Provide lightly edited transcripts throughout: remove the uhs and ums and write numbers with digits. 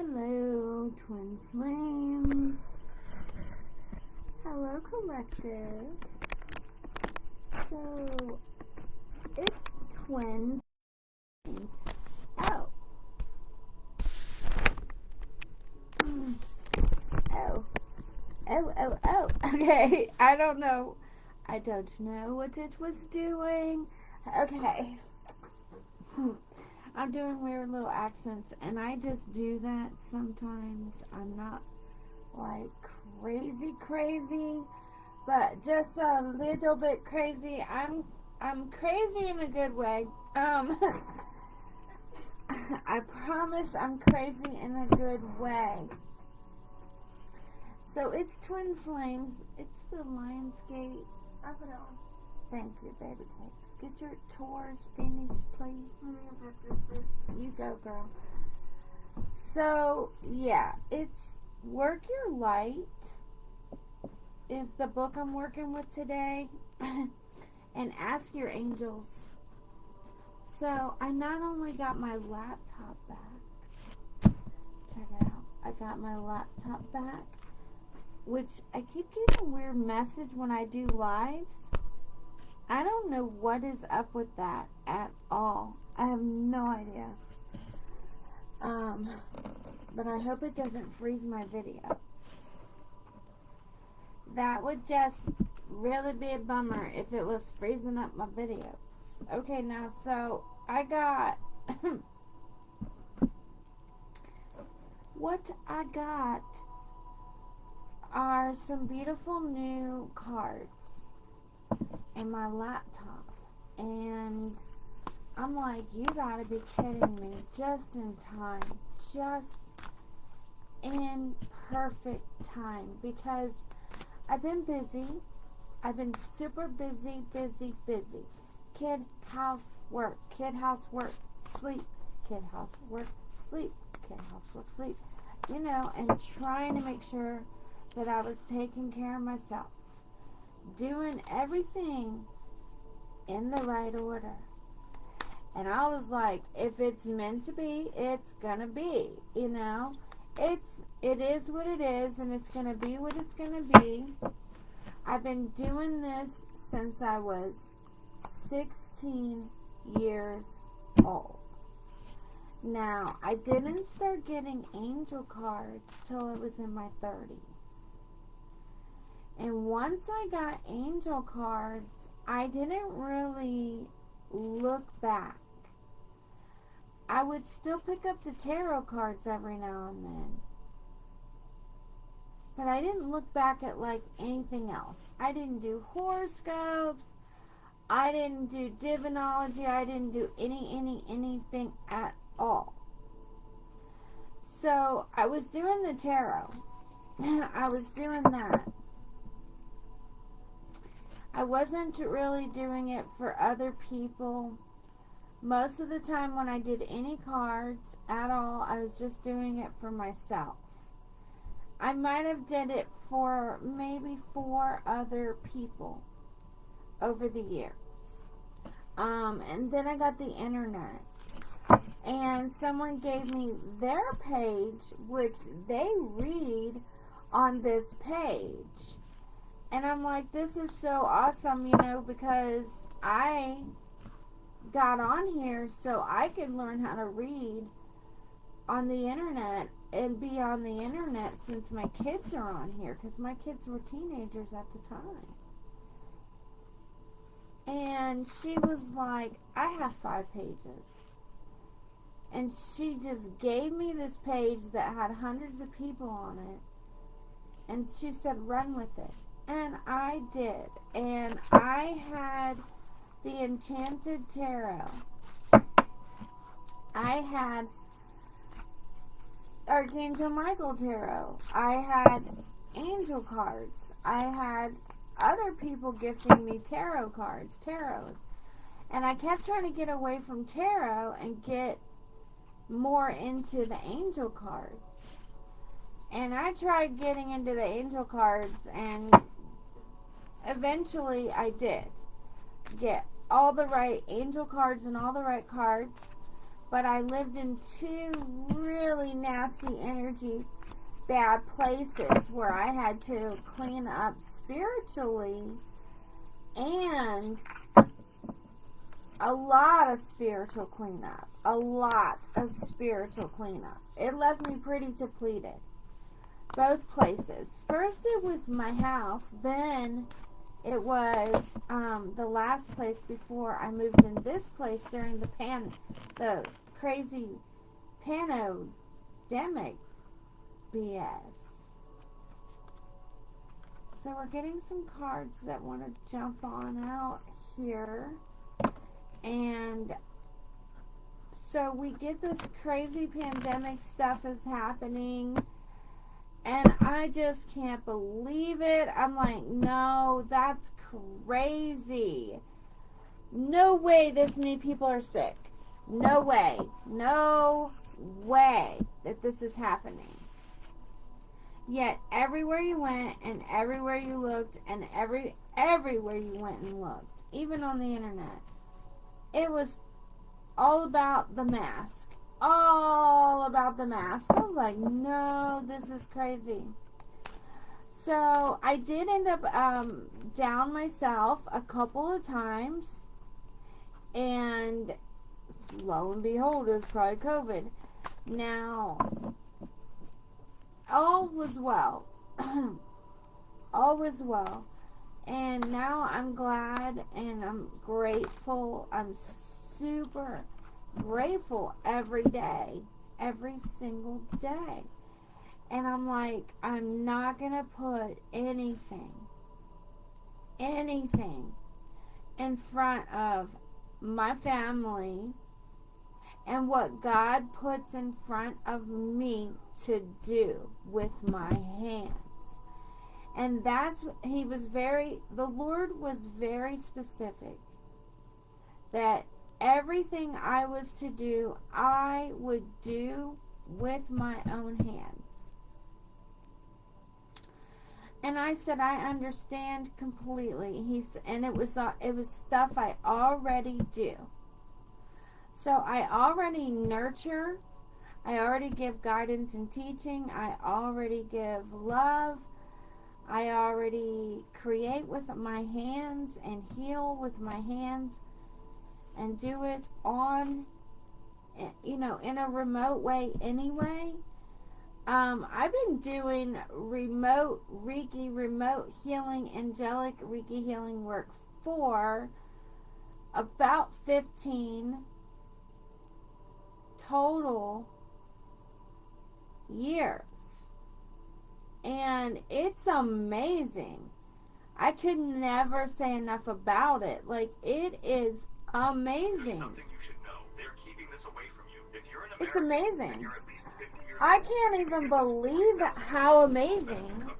Hello, Twin Flames. Hello, Collective. So, it's Twin Flames. Oh. Oh. Okay, I don't know what it was doing. Okay. I'm doing weird little accents, and I just do that sometimes. I'm not like crazy, but just a little bit crazy. I'm crazy in a good way. I promise I'm crazy in a good way. So it's Twin Flames. It's the Lionsgate. Up it on. Thank you, baby cakes. Get your tours finished, please. Let me get this first. You go, girl. So, yeah, it's Work Your Light is the book I'm working with today. And Ask Your Angels. So, I not only got my laptop back. Check it out. I got my laptop back. Which, I keep getting a weird message when I do lives. I don't know what is up with that at all. I have no idea. But I hope it doesn't freeze my videos. That would just really be a bummer if it was freezing up my videos. Okay, now, so I got... what I got are some beautiful new cards in my laptop, and I'm like, you gotta be kidding me. Just in time, just in perfect time, because I've been busy. I've been super busy. Kid, house, work, sleep, kid, house, work, sleep, kid, house, work, sleep, you know, and trying to make sure that I was taking care of myself, doing everything in the right order. And I was like, if it's meant to be, it's gonna be, you know. It is what it is, and it's gonna be what it's gonna be. I've been doing this since I was 16 years old. Now, I didn't start getting angel cards till I was in my 30s. And once I got angel cards, I didn't really look back. I would still pick up the tarot cards every now and then. But I didn't look back at like anything else. I didn't do horoscopes. I didn't do divinology. I didn't do anything at all. So I was doing the tarot. I was doing that. I wasn't really doing it for other people. Most of the time when I did any cards at all, I was just doing it for myself. I might have did it for maybe 4 other people over the years. And then I got the internet. And someone gave me their page, which they read on this page. And I'm like, this is so awesome, you know, because I got on here so I could learn how to read on the internet and be on the internet since my kids are on here, because my kids were teenagers at the time. And she was like, I have 5 pages. And she just gave me this page that had hundreds of people on it. And she said, run with it. And I did. And I had the Enchanted Tarot. I had Archangel Michael Tarot. I had angel cards. I had other people gifting me tarot cards, tarots. And I kept trying to get away from tarot and get more into the angel cards. And I tried getting into the angel cards, and eventually I did get all the right angel cards and all the right cards. but I lived in two really nasty energy, bad places where I had to clean up spiritually, and a lot of spiritual cleanup. A lot of spiritual cleanup. It left me pretty depleted. Both places. First it was my house, then it was the last place before I moved in this place during the crazy pandemic BS. So we're getting some cards that want to jump on out here. And so we get this crazy pandemic stuff is happening. And I just can't believe it. I'm like, no, that's crazy. No way this many people are sick. No way. No way that this is happening. Yet everywhere you went and everywhere you looked and everywhere you went and looked, even on the internet, it was all about the mask. All about the mask. I was like, no, this is crazy. So I did end up down myself a couple of times, and lo and behold, it was probably COVID. Now, all was well. All was well. And now I'm glad and I'm grateful. I'm super grateful every day. Every single day. And I'm like, I'm not going to put anything in front of my family and what God puts in front of me to do with my hands. And that's, the Lord was very specific that everything I was to do, I would do with my own hands. And I said, I understand completely. And it was stuff I already do. So I already nurture. I already give guidance and teaching. I already give love. I already create with my hands and heal with my hands and do it on, in a remote way anyway. I've been doing remote Reiki, remote healing, angelic Reiki healing work for about 15 total years. And it's amazing. I could never say enough about it. Like, it is amazing. There's something you should know. They're keeping this away from you. If you're an American, it's amazing. and you're at least 50 years I old, can't even believe how amazing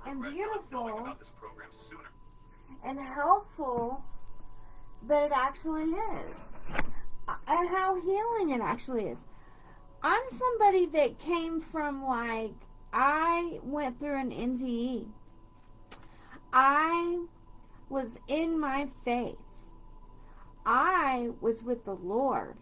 and beautiful and helpful that it actually is. And how healing it actually is. I'm somebody that came from, like, I went through an NDE. I was in my faith. I was with the Lord.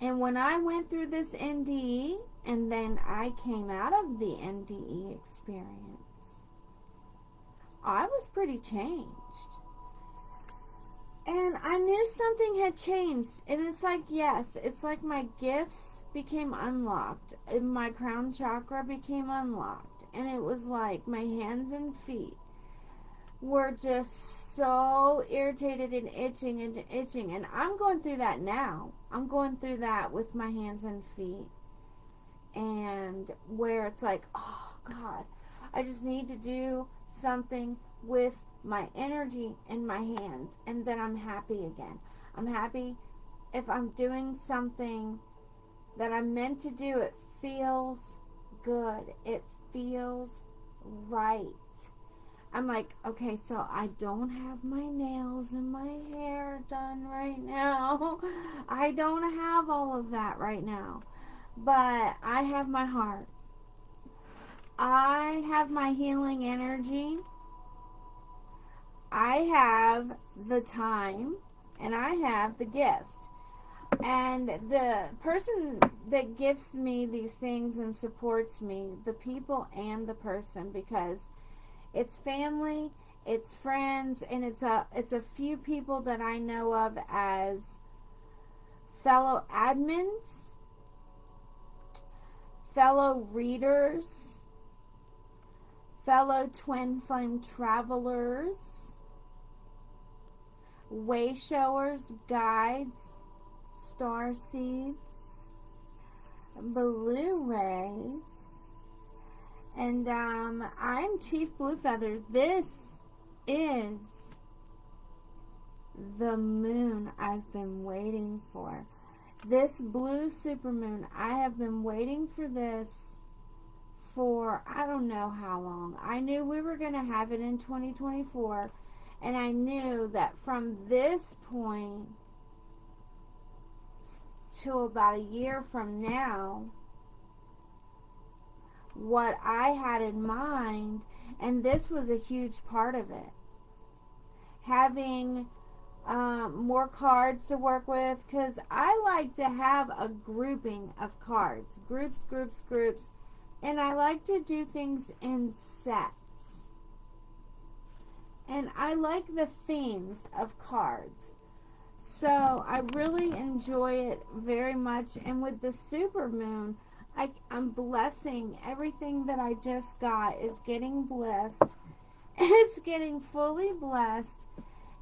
And when I went through this NDE, and then I came out of the NDE experience, I was pretty changed. And I knew something had changed. And it's like, yes, it's like my gifts became unlocked. And my crown chakra became unlocked. And it was like my hands and feet were just so irritated and itching and itching. And I'm going through that now. I'm going through that with my hands and feet. And where it's like, oh God, I just need to do something with my energy in my hands, and then I'm happy again. I'm happy if I'm doing something that I'm meant to do. It feels good. It feels right. I'm like, okay, so I don't have my nails and my hair done right now. I don't have all of that right now. But I have my heart. I have my healing energy. I have the time, and I have the gift. And the person that gifts me these things and supports me, the people and the person, because it's family, it's friends, and it's a few people that I know of as fellow admins, fellow readers, fellow twin flame travelers, way showers, guides, star seeds, blue rays, and I'm Chief Blue Feather. This is the moon I've been waiting for. This blue supermoon, I have been waiting for this for I don't know how long. I knew we were going to have it in 2024, and I knew that from this point to about a year from now, what I had in mind, and this was a huge part of it, having more cards to work with, because I like to have a grouping of cards, groups, and I like to do things in sets, and I like the themes of cards. So I really enjoy it very much. And with the supermoon, I'm blessing everything that I just got is getting blessed. It's getting fully blessed.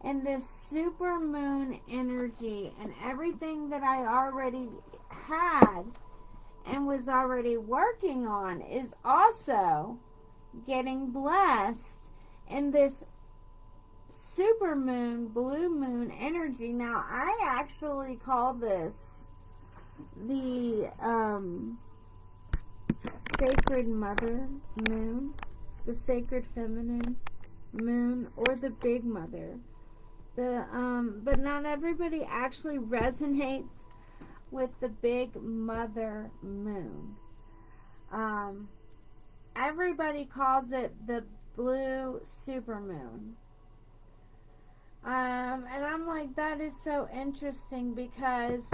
And this supermoon energy and everything that I already had and was already working on is also getting blessed in this supermoon, blue moon energy. Now, I actually call this the sacred mother moon, the sacred feminine moon, or the big mother. But not everybody actually resonates with the big mother moon. Everybody calls it the blue supermoon. And I'm like, that is so interesting, because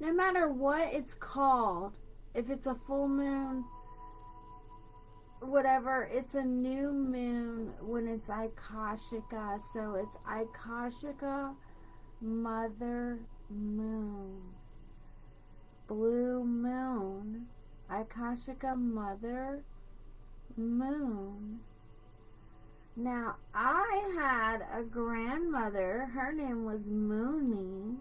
no matter what it's called, if it's a full moon, whatever, it's a new moon when it's Akashika. So it's Akashika Mother Moon. Blue Moon. Akashika Mother Moon. Now, I had a grandmother, her name was Mooney,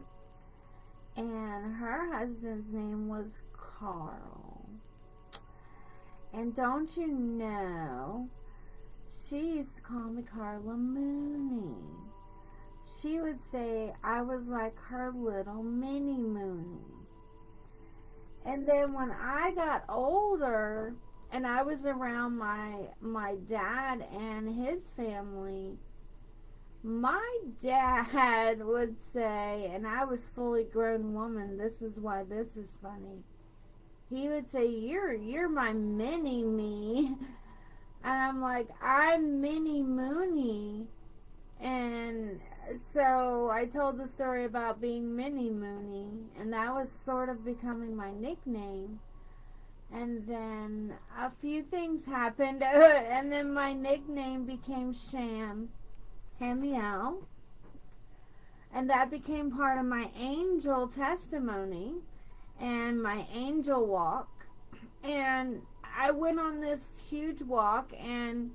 and her husband's name was Carl. And don't you know, she used to call me Carla Mooney. She would say I was like her little mini Mooney. And then when I got older, and I was around my dad and his family, my dad would say, and I was fully grown woman, this is why this is funny. He would say, you're my mini me. And I'm like, I'm Mini Mooney. And so I told the story about being Mini Mooney, and that was sort of becoming my nickname. And then a few things happened, and then my nickname became Sham Hamiel, and that became part of my angel testimony and my angel walk. And I went on this huge walk, and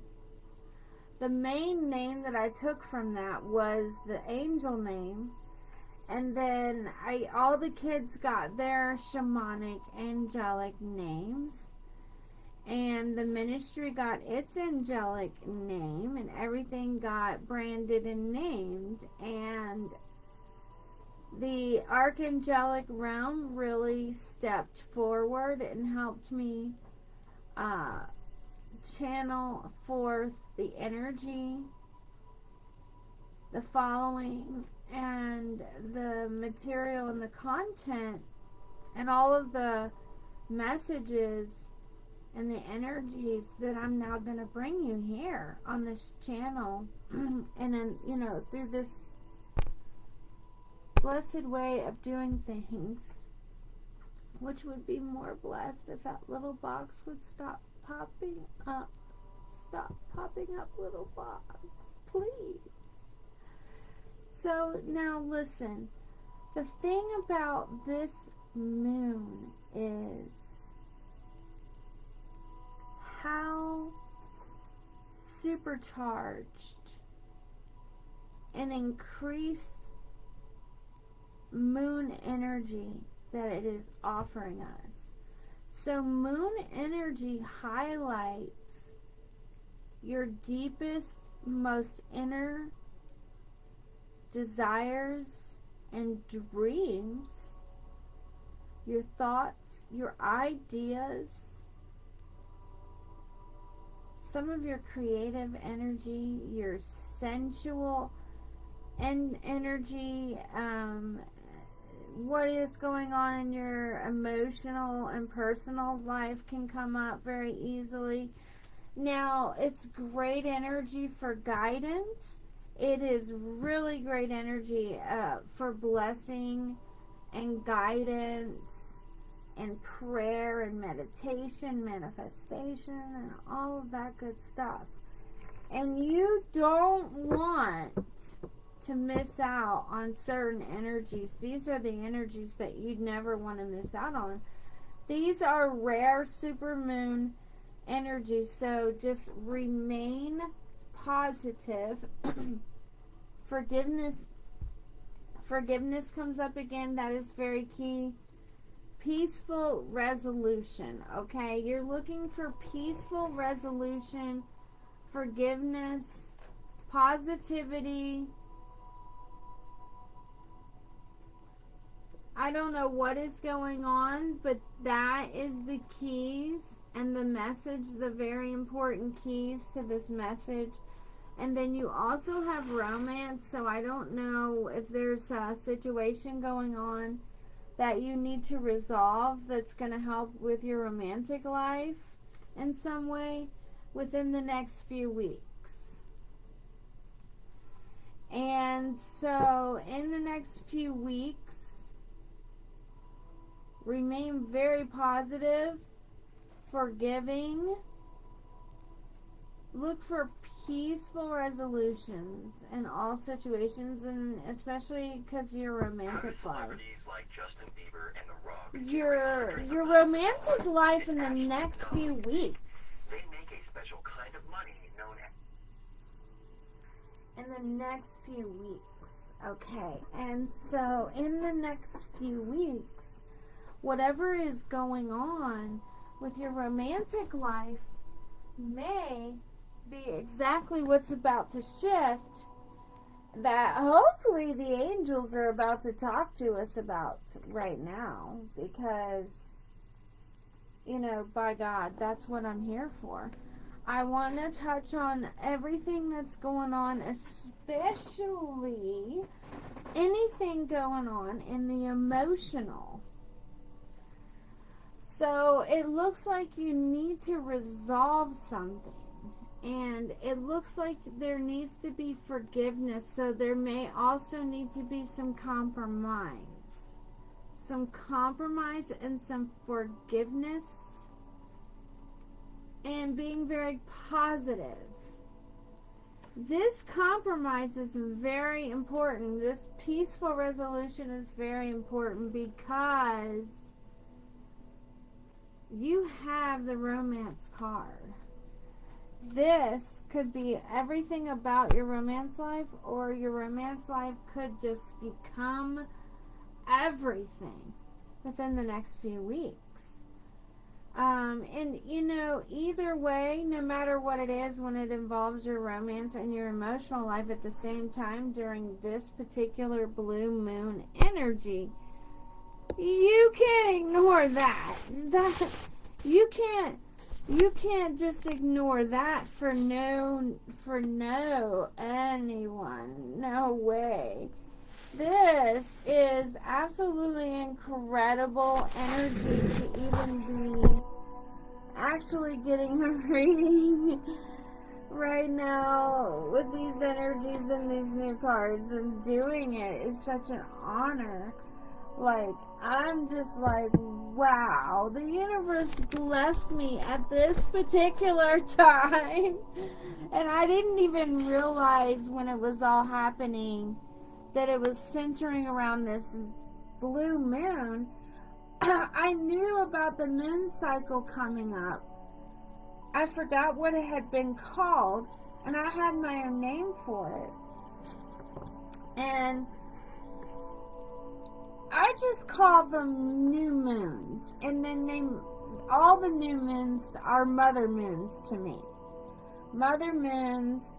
the main name that I took from that was the angel name. And then all the kids got their shamanic angelic names, and the ministry got its angelic name, and everything got branded and named. And the archangelic realm really stepped forward and helped me channel forth the energy, the following, and the material and the content and all of the messages and the energies that I'm now going to bring you here on this channel and then, through this blessed way of doing things, which would be more blessed if that little box would stop popping up. Stop popping up, little box, please. So now listen, the thing about this moon is how supercharged and increased moon energy that it is offering us. So moon energy highlights your deepest, most inner desires and dreams, your thoughts, your ideas, some of your creative energy, your sensual energy, what is going on in your emotional and personal life can come up very easily. Now, it's great energy for guidance. It is really great energy for blessing and guidance and prayer and meditation, manifestation, and all of that good stuff. And you don't want to miss out on certain energies. These are the energies that you'd never want to miss out on. These are rare supermoon energies, so just remain positive. Forgiveness comes up again. That is very key. Peaceful resolution, okay? You're looking for peaceful resolution, forgiveness, positivity. I don't know what is going on, but that is the keys and the message, the very important keys to this message. And then you also have romance, so I don't know if there's a situation going on that you need to resolve that's going to help with your romantic life in some way within the next few weeks. And so in the next few weeks, remain very positive, forgiving, look for peaceful resolutions in all situations, and especially because your romantic life. Like Justin Bieber and The Rock, your romantic life in the next few weeks. They make a special kind of money known as. In the next few weeks, okay. And so in the next few weeks, whatever is going on with your romantic life may be exactly what's about to shift, that hopefully the angels are about to talk to us about right now, because, you know, by God, that's what I'm here for. I want to touch on everything that's going on, especially anything going on in the emotional. So it looks like you need to resolve something. And it looks like there needs to be forgiveness. So there may also need to be some compromise. Some compromise and some forgiveness. And being very positive. This compromise is very important. This peaceful resolution is very important because you have the romance card. This could be everything about your romance life, or your romance life could just become everything within the next few weeks. And you know, either way, no matter what it is, when it involves your romance and your emotional life at the same time during this particular blue moon energy, you can't ignore that. You can't just ignore that for no anyone. No way. This is absolutely incredible energy to even be actually getting a reading right now with these energies and these new cards, and doing it is such an honor. Like, I'm just like, wow, the universe blessed me at this particular time. And I didn't even realize when it was all happening that it was centering around this blue moon. I knew about the moon cycle coming up. I forgot what it had been called, and I had my own name for it. And I just call them new moons, and then all the new moons are mother moons to me. Mother moons,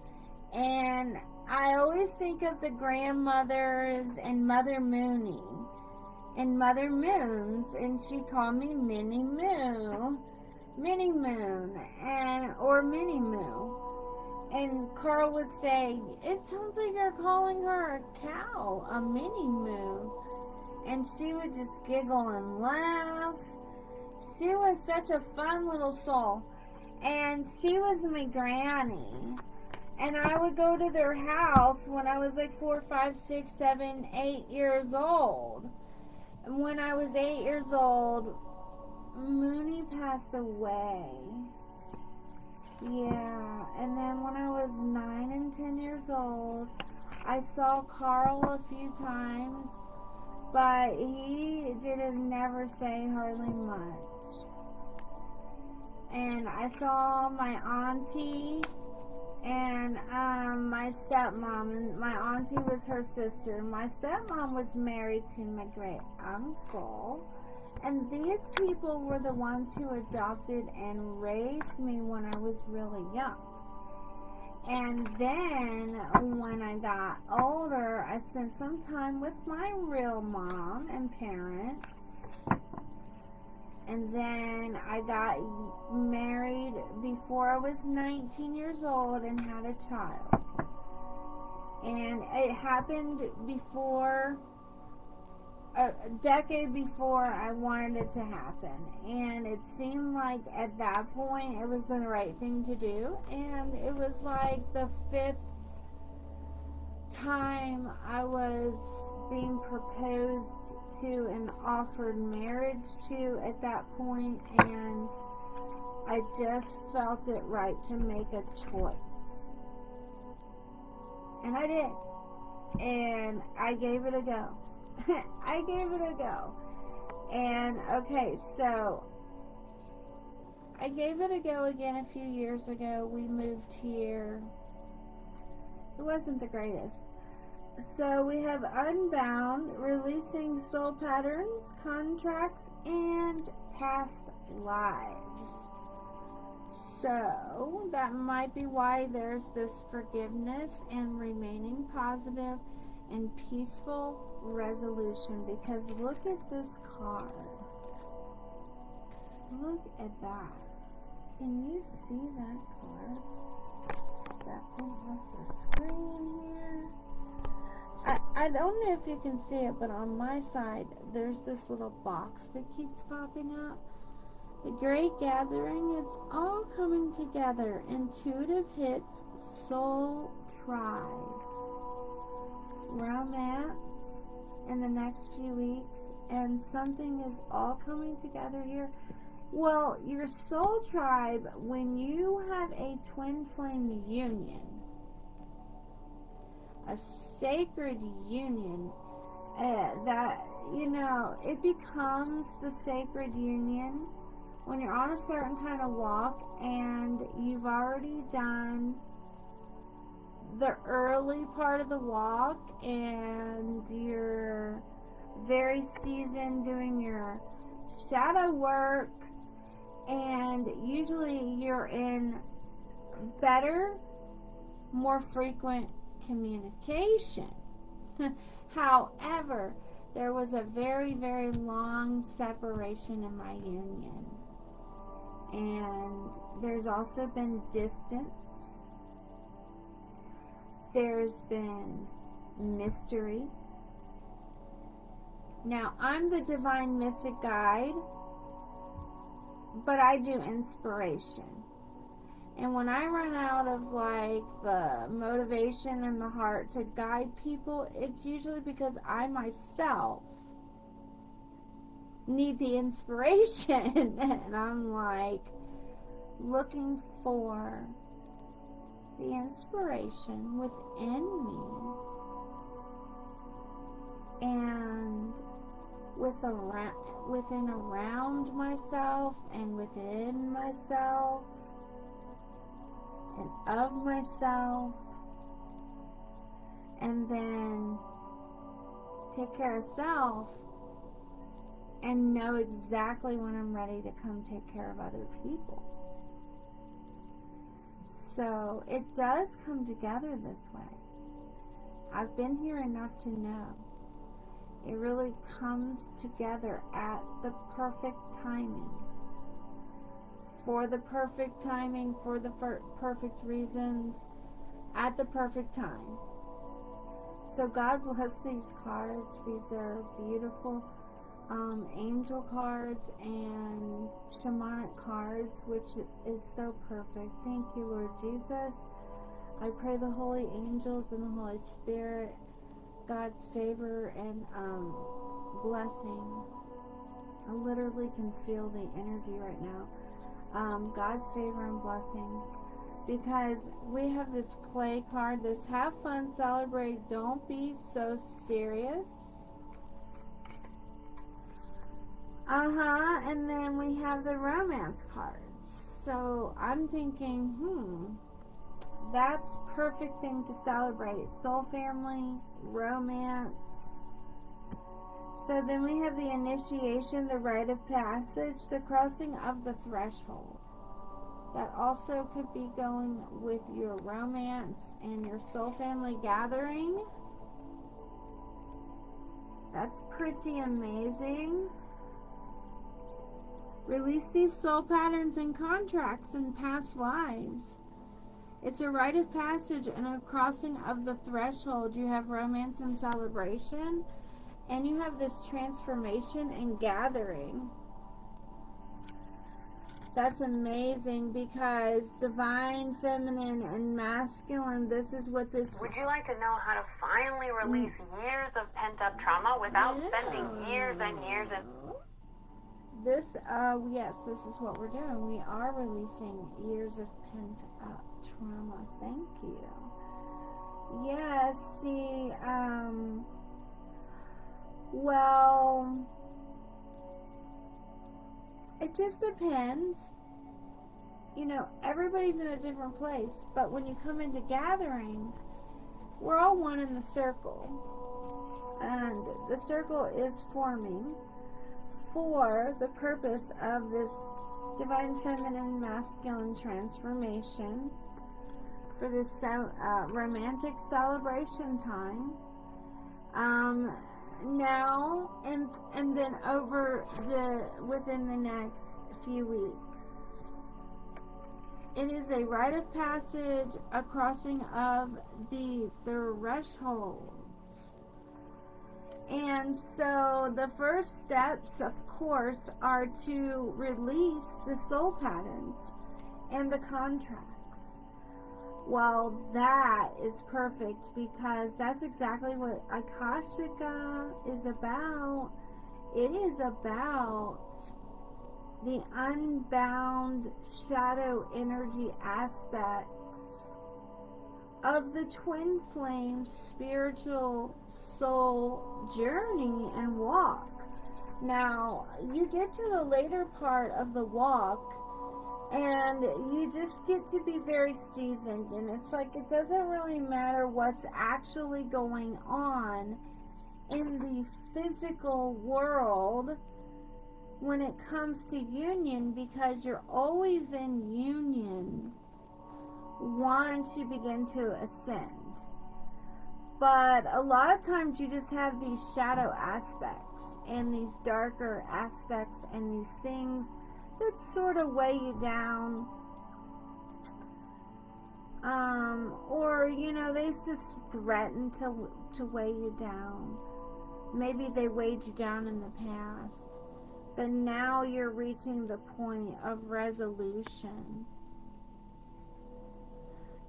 and I always think of the grandmothers and Mother Mooney and Mother Moons, and she called me Minnie Moon, or Minnie Moo. And Carl would say, it sounds like you're calling her a cow, a Minnie Moo. And she would just giggle and laugh. She was such a fun little soul. And she was my granny. And I would go to their house when I was like 4, 5, 6, 7, 8 years old. And when I was 8 years old, Mooney passed away. Yeah. And then when I was 9 and 10 years old, I saw Carl a few times. But he didn't never say hardly much. And I saw my auntie and my stepmom. And my auntie was her sister. My stepmom was married to my great uncle. And these people were the ones who adopted and raised me when I was really young. And then, when I got older, I spent some time with my real mom and parents. And then I got married before I was 19 years old and had a child. And it happened before, a decade before I wanted it to happen. And it seemed like at that point it was the right thing to do. And it was like the 5th time I was being proposed to and offered marriage to at that point. And I just felt it right to make a choice. And I did. And I gave it a go. I gave it a go. And okay, so I gave it a go again a few years ago. We moved here. It wasn't the greatest. So we have Unbound, releasing soul patterns, contracts, and past lives. So that might be why there's this forgiveness and remaining positive and peaceful resolution, because look at this card. Look at that. Can you see that card? That thing off the screen here. I don't know if you can see it, but on my side there's this little box that keeps popping up. The Great Gathering, it's all coming together. Intuitive hits, soul tribe. Romance in the next few weeks, and something is all coming together here. Well, your soul tribe, when you have a twin flame union, a sacred union, that, you know, it becomes the sacred union when you're on a certain kind of walk and you've already done the early part of the walk and you're very seasoned doing your shadow work, and usually you're in better, more frequent communication. However, there was a very, very long separation in my union, and there's also been distance. There's been mystery. Now, I'm the divine mystic guide, but I do inspiration. And when I run out of like the motivation and the heart to guide people, it's usually because I myself need the inspiration. And I'm like looking for the inspiration within me and within around myself and within myself and of myself, and then take care of self and know exactly when I'm ready to come take care of other people. So it does come together this way. I've been here enough to know it really comes together at the perfect timing. For the perfect timing, for the perfect reasons, at the perfect time. So God bless these cards. These are beautiful angel cards and shamanic cards, which is so perfect. Thank you, Lord Jesus. I pray the holy angels and the Holy Spirit, God's favor and blessing. I literally can feel the energy right now. God's favor and blessing, because we have this play card, this have fun, celebrate, don't be so serious. And then we have the romance cards. So I'm thinking, that's perfect thing to celebrate. Soul family, romance. So then we have the initiation, the rite of passage, the crossing of the threshold. That also could be going with your romance and your soul family gathering. That's pretty amazing. Release these soul patterns and contracts in past lives. It's a rite of passage and a crossing of the threshold. You have romance and celebration. And you have this transformation and gathering. That's amazing, because divine, feminine, and masculine, this is what this... Would you like to know how to finally release years of pent-up trauma without spending years and years and... This, yes, this is what we're doing. We are releasing years of pent-up trauma. Thank you. Yes, see, well, it just depends. You know, everybody's in a different place, but when you come into gathering, we're all one in the circle. And the circle is forming for the purpose of this divine feminine masculine transformation, for this romantic celebration time. Now and then within the next few weeks, it is a rite of passage, a crossing of the thresholds. And so the first steps, of course, are to release the soul patterns and the contracts. Well, that is perfect, because that's exactly what Akashica is about. It is about the unbound shadow energy aspects of the twin flame spiritual soul journey and walk. Now, you get to the later part of the walk, and you just get to be very seasoned, and it's like it doesn't really matter what's actually going on in the physical world when it comes to union, because you're always in union, want to begin to ascend. But a lot of times you just have these shadow aspects and these darker aspects and these things that sort of weigh you down, or they just threaten to weigh you down. Maybe they weighed you down in the past, but now you're reaching the point of resolution.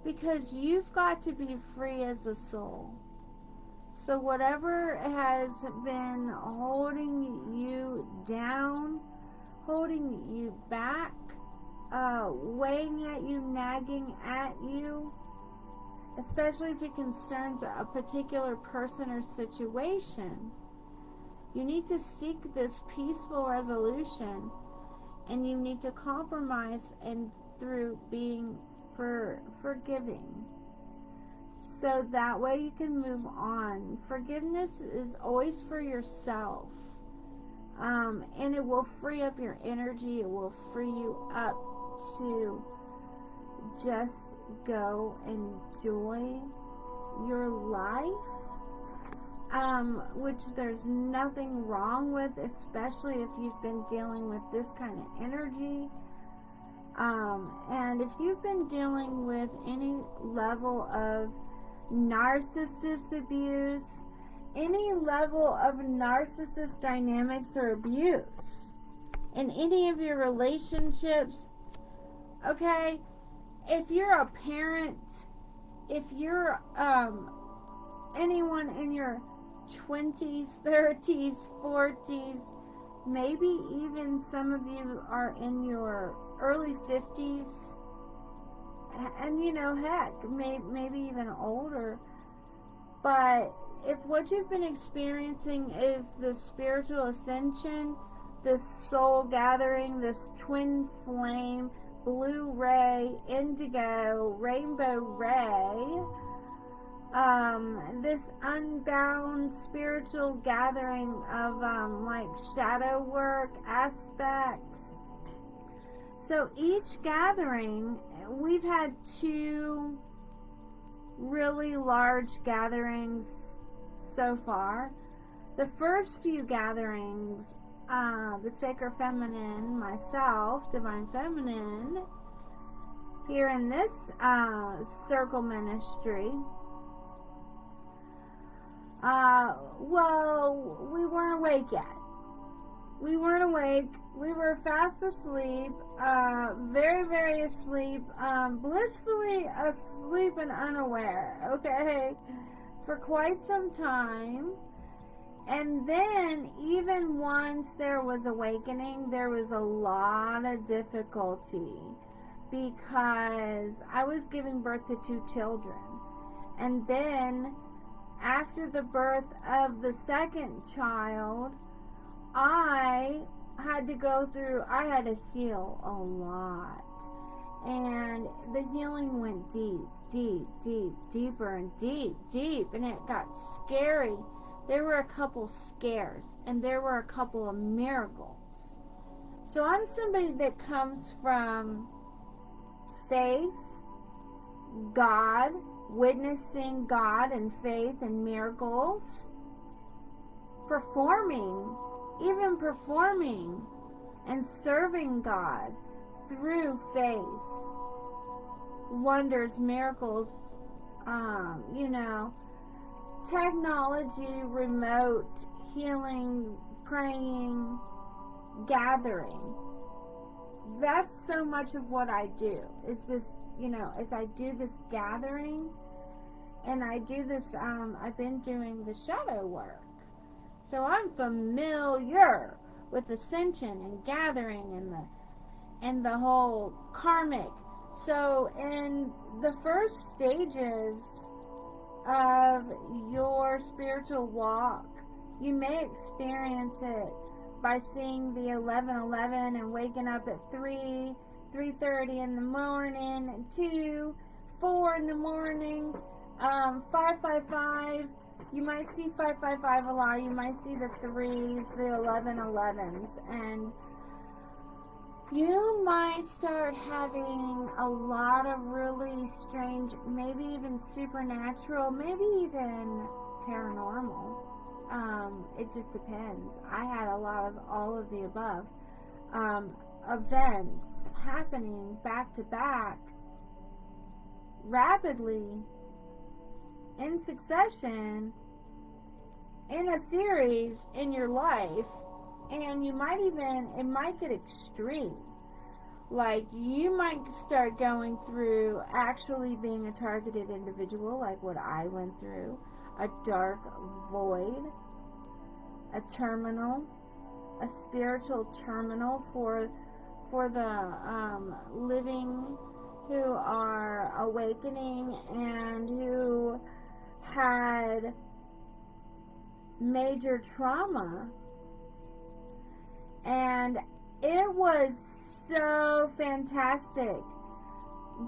because you've got to be free as a soul. So whatever has been holding you down, holding you back, weighing at you, nagging at you, especially if it concerns a particular person or situation, you need to seek this peaceful resolution, and you need to compromise and through being forgiving. So that way you can move on. Forgiveness is always for yourself. And it will free up your energy. It will free you up to just go enjoy your life. Which there's nothing wrong with, especially if you've been dealing with this kind of energy. And if you've been dealing with any level of narcissist abuse, any level of narcissist dynamics or abuse in any of your relationships, okay, if you're a parent, if you're anyone in your 20s, 30s, 40s, maybe even some of you are in your early 50s, and heck, maybe even older. But if what you've been experiencing is this spiritual ascension, this soul gathering, this twin flame, blue ray, indigo, rainbow ray, this unbound spiritual gathering of like shadow work aspects. So each gathering, we've had 2 really large gatherings so far. The first few gatherings, the Sacred Feminine, myself, Divine Feminine, here in this circle ministry, well, we weren't awake yet. We weren't awake. We were fast asleep, very, very asleep, blissfully asleep and unaware, okay, for quite some time. And then, even once there was awakening, there was a lot of difficulty because I was giving birth to 2 children. And then, after the birth of the second child, I had to heal a lot. And the healing went deeper and deep. And it got scary. There were a couple scares. And there were a couple of miracles. So I'm somebody that comes from faith, God, witnessing God and faith and miracles, performing and serving God through faith, wonders, miracles, technology, remote healing, praying, gathering. That's so much of what I do, is this, as I do this gathering, and I do this, I've been doing the shadow work. So I'm familiar with ascension and gathering and the whole karmic. So in the first stages of your spiritual walk, you may experience it by seeing the 11:11 and waking up at 3:30 in the morning, 2, 4 in the morning, 555. You might see 555 a lot. You might see the 3s, the 11:11s, and you might start having a lot of really strange, maybe even supernatural, maybe even paranormal. It just depends. I had a lot of all of the above events happening back to back, rapidly, in succession, in a series in your life, and it might get extreme. Like, you might start going through actually being a targeted individual, like what I went through. A dark void. A terminal. A spiritual terminal for the living who are awakening and who had major trauma. And it was so fantastic,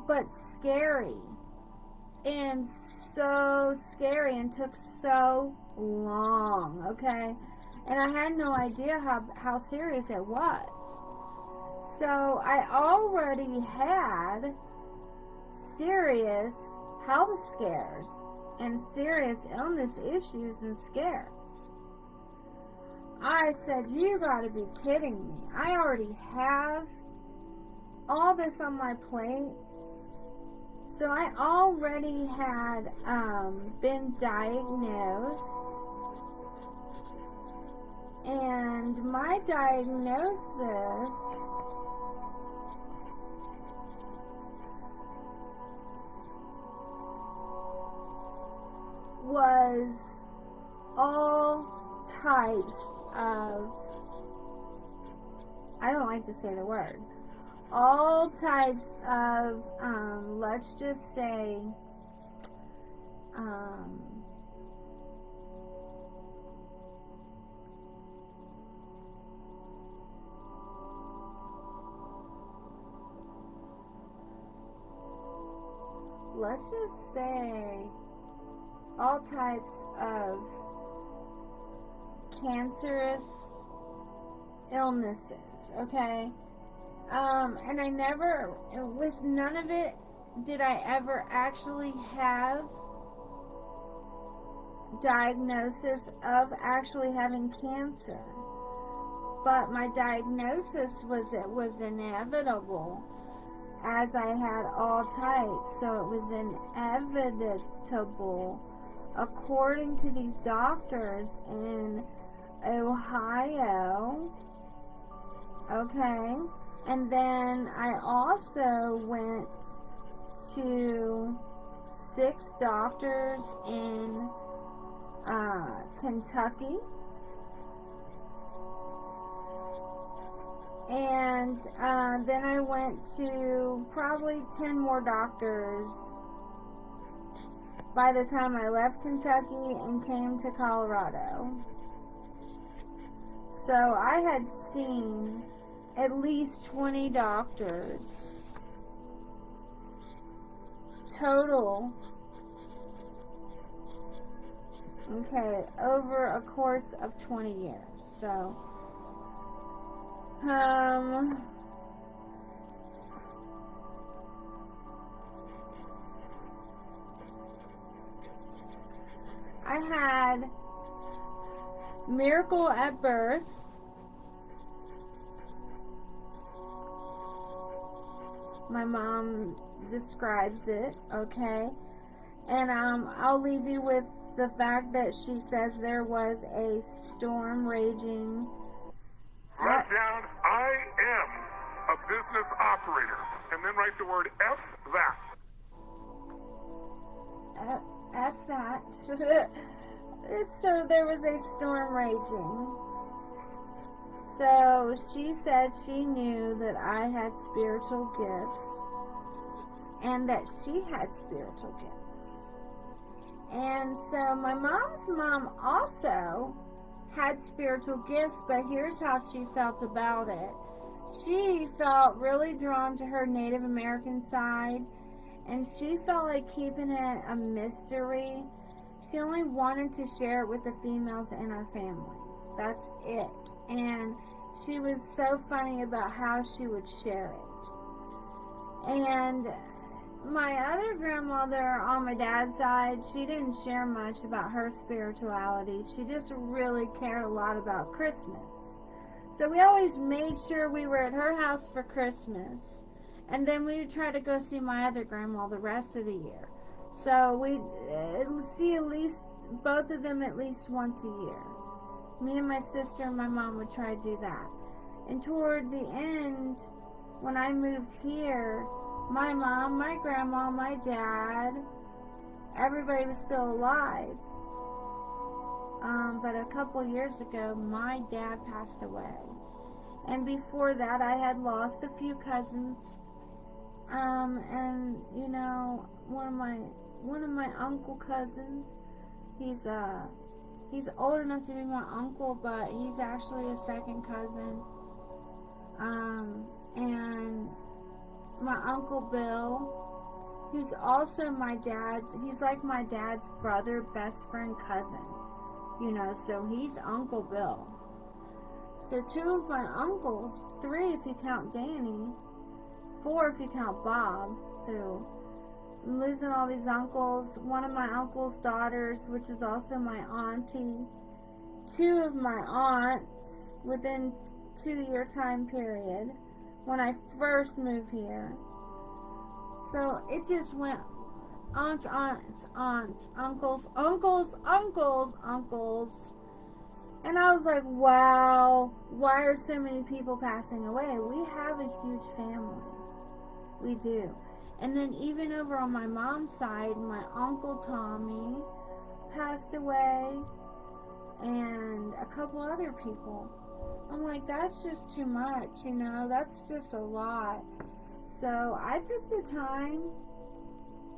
but scary. And so scary, and took so long, okay? And I had no idea how serious it was. So I already had serious health scares and serious illness issues and scares. I said, you gotta be kidding me. I already have all this on my plate. So I already had been diagnosed. And my diagnosis was all types of, I don't like to say the word, all types of, let's just say, let's just say all types of cancerous illnesses, okay? And I never, with none of it, did I ever actually have diagnosis of actually having cancer. But my diagnosis was, it was inevitable, as I had all types, so it was inevitable, according to these doctors in Ohio, okay? And then I also went to 6 doctors in Kentucky. And then I went to probably 10 more doctors by the time I left Kentucky and came to Colorado. So I had seen at least 20 doctors total, okay, over a course of 20 years. So I had miracle at birth. My mom describes it, okay? And I'll leave you with the fact that she says there was a storm raging. Write down, I am a business operator, and then write the word F that. F that. So there was a storm raging. So she said she knew that I had spiritual gifts and that she had spiritual gifts. And so my mom's mom also had spiritual gifts, but here's how she felt about it. She felt really drawn to her Native American side, and she felt like keeping it a mystery. She only wanted to share it with the females in her family. That's it. And she was so funny about how she would share it. And my other grandmother on my dad's side, she didn't share much about her spirituality. She just really cared a lot about Christmas. So we always made sure we were at her house for Christmas. And then we would try to go see my other grandma the rest of the year. So we'd see at least both of them at least once a year. Me and my sister and my mom would try to do that. And toward the end when I moved here, my mom, my grandma, my dad, everybody was still alive. But a couple years ago, my dad passed away. And before that, I had lost a few cousins. And you know, one of my uncle cousins, he's old enough to be my uncle, but he's actually a second cousin. And my Uncle Bill, who's also he's like my dad's brother, best friend, cousin. You know, so he's Uncle Bill. So 2 of my uncles, 3 if you count Danny, 4 if you count Bob. So I'm losing all these uncles. One of my uncle's daughters, which is also my auntie. 2 of my aunts within 2-year time period when I first moved here. So it just went aunts, uncles. And I was like, wow, why are so many people passing away? We have a huge family. We do. And then even over on my mom's side, my Uncle Tommy passed away, and a couple other people. I'm like, that's just too much, you know, that's just a lot. So I took the time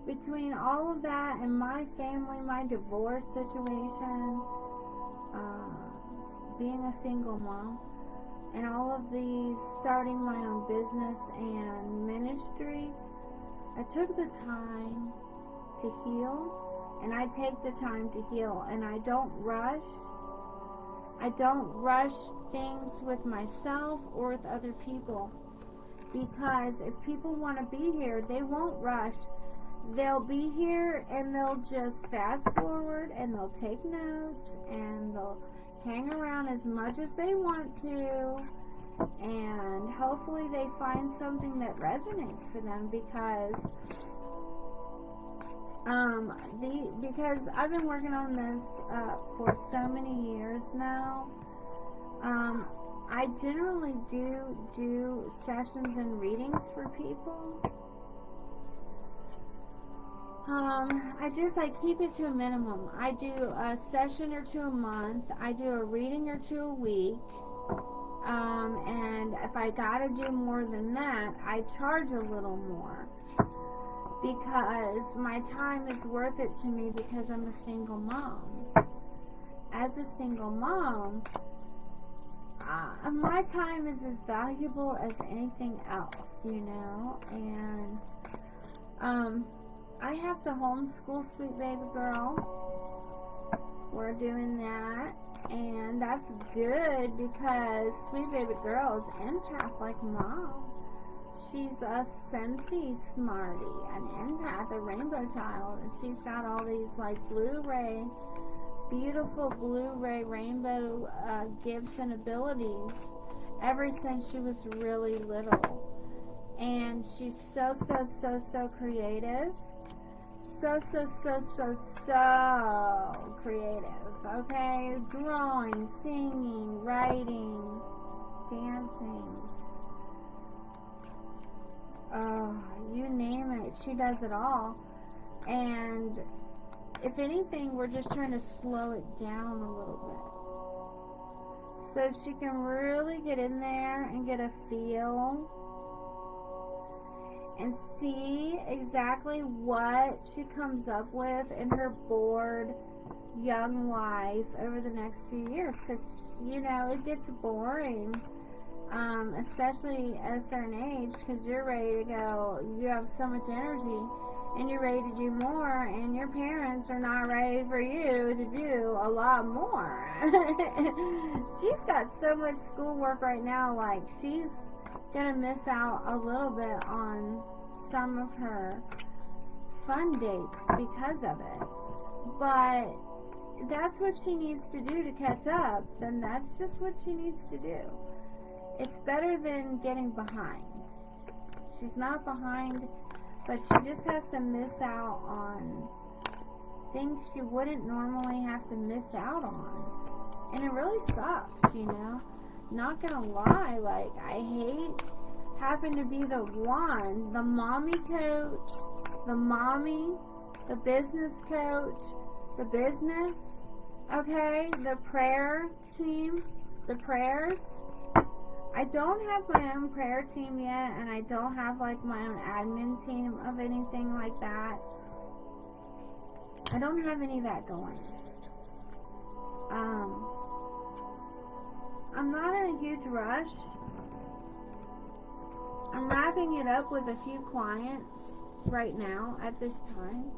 between all of that and my family, my divorce situation, being a single mom, and all of these, starting my own business and ministry, I took the time to heal, and I take the time to heal, and I don't rush. I don't rush things with myself or with other people, because if people want to be here, they won't rush. They'll be here and they'll just fast forward and they'll take notes and they'll hang around as much as they want to, and hopefully they find something that resonates for them, because because I've been working on this for so many years now. I generally do sessions and readings for people. I keep it to a minimum. I do a session or 2 a month. I do a reading or 2 a week. And if I gotta do more than that, I charge a little more, because my time is worth it to me, because I'm a single mom. As a single mom, my time is as valuable as anything else, you know, and I have to homeschool Sweet Baby Girl. We're doing that, and that's good, because Sweet Baby Girl is empath like Mom. She's a Sensi smarty, an empath, a rainbow child, and she's got all these like Blu-ray, beautiful Blu-ray rainbow gifts and abilities ever since she was really little. And she's so creative. So creative, okay? Drawing, singing, writing, dancing. You name it, she does it all. And if anything, we're just trying to slow it down a little bit, so she can really get in there and get a feel and see exactly what she comes up with in her bored young life over the next few years, because, you know, it gets boring, especially at a certain age, because you're ready to go, you have so much energy, and you're ready to do more, and your parents are not ready for you to do a lot more. She's got so much schoolwork right now, like, she's gonna miss out a little bit on some of her fun dates because of it. But that's what she needs to do to catch up. Then that's just what she needs to do. It's better than getting behind. She's not behind, but she just has to miss out on things she wouldn't normally have to miss out on. And it really sucks, you know. Not gonna lie, like, I hate happen to be the one, the mommy coach, the mommy, the business coach, the business, okay, the prayer team, the prayers. I don't have my own prayer team yet, and I don't have like my own admin team of anything like that. I don't have any of that going. I'm not in a huge rush. I'm wrapping it up with a few clients right now at this time.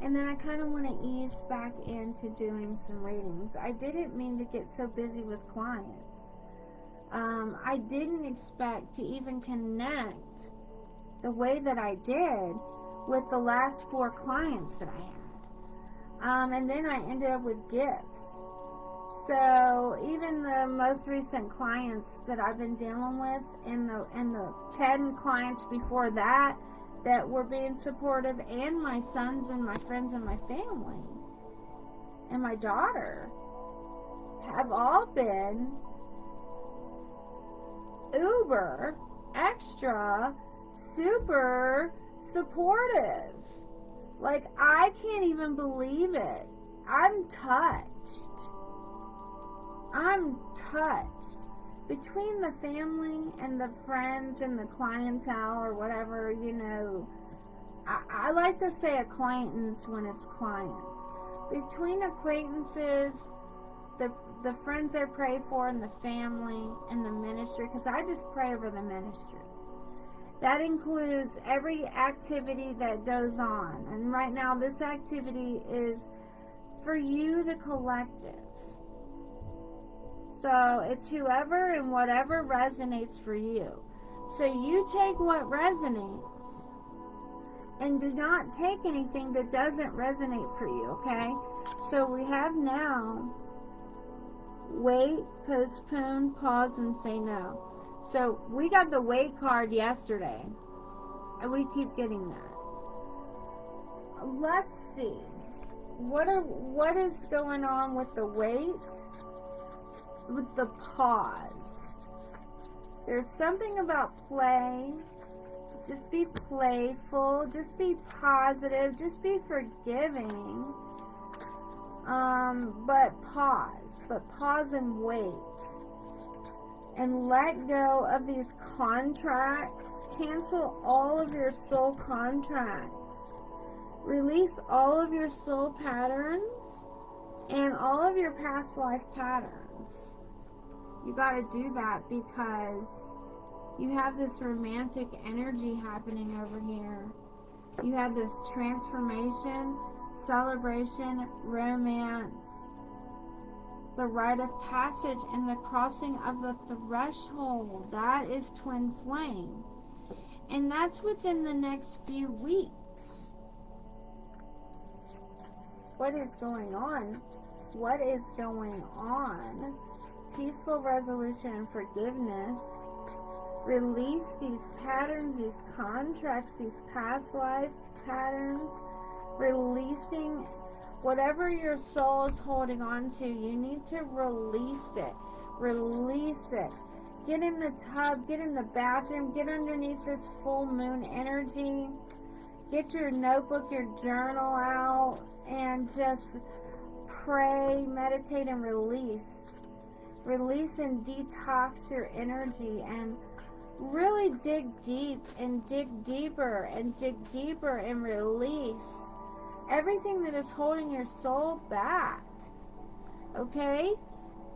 And then I kind of want to ease back into doing some readings. I didn't mean to get so busy with clients. I didn't expect to even connect the way that I did with the last 4 clients that I had. And then I ended up with gifts. So even the most recent clients that I've been dealing with, and the 10 clients before that were being supportive, and my sons and my friends and my family and my daughter have all been uber, extra, super supportive. Like, I can't even believe it. I'm touched. Between the family and the friends and the clientele or whatever, you know, I like to say acquaintance when it's clients. Between acquaintances, the friends I pray for, and the family and the ministry, because I just pray over the ministry. That includes every activity that goes on. And right now, this activity is for you, the collective. So it's whoever and whatever resonates for you. So you take what resonates and do not take anything that doesn't resonate for you, okay? So we have now wait, postpone, pause, and say no. So we got the wait card yesterday, and we keep getting that. Let's see. What is going on with the wait? With the pause. There's something about play. Just be playful. Just be positive. Just be forgiving. But pause and wait. And let go of these contracts. Cancel all of your soul contracts. Release all of your soul patterns and all of your past life patterns. You got to do that because you have this romantic energy happening over here. You have this transformation, celebration, romance, the rite of passage, and the crossing of the threshold. That is twin flame. And that's within the next few weeks. What is going on? What is going on? Peaceful resolution and forgiveness. Release these patterns, these contracts, these past life patterns. Releasing whatever your soul is holding on to. You need to release it. Release it. Get in the tub. Get in the bathroom. Get underneath this full moon energy. Get your notebook, your journal out, and just pray, meditate, and release. Release and detox your energy, and really dig deep and dig deeper and dig deeper and release everything that is holding your soul back. Okay?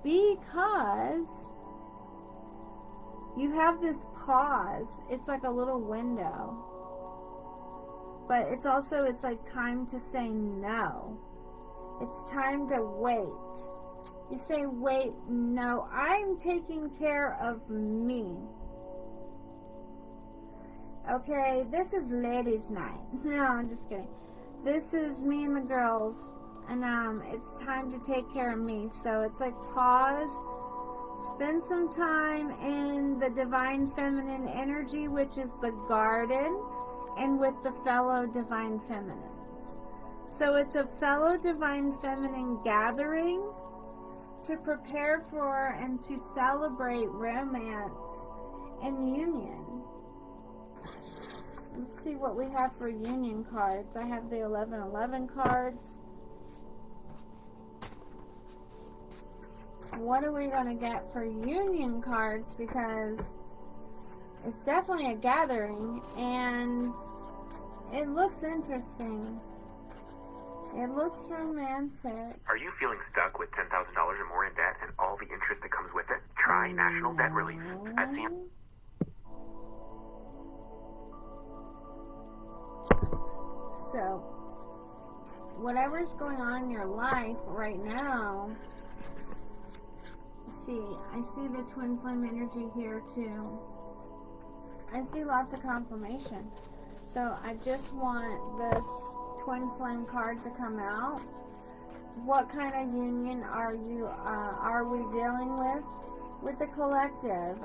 Because you have this pause. It's like a little window. But it's like time to say no. It's time to wait. You say, wait, no, I'm taking care of me. Okay, this is ladies' night. No, I'm just kidding. This is me and the girls, and it's time to take care of me. So it's like pause, spend some time in the divine feminine energy, which is the garden, and with the fellow divine feminines. So it's a fellow divine feminine gathering to prepare for and to celebrate romance and union. Let's see what we have for union cards. I have the 1111 cards. What are we going to get for union cards? Because it's definitely a gathering, and it looks interesting. It looks romantic. Are you feeling stuck with $10,000 or more in debt and all the interest that comes with it? Try National Debt Relief. As seen. So, whatever's going on in your life right now, I see the twin flame energy here too. I see lots of confirmation. So I just want this twin flame card to come out. What kind of union are we dealing with the collective?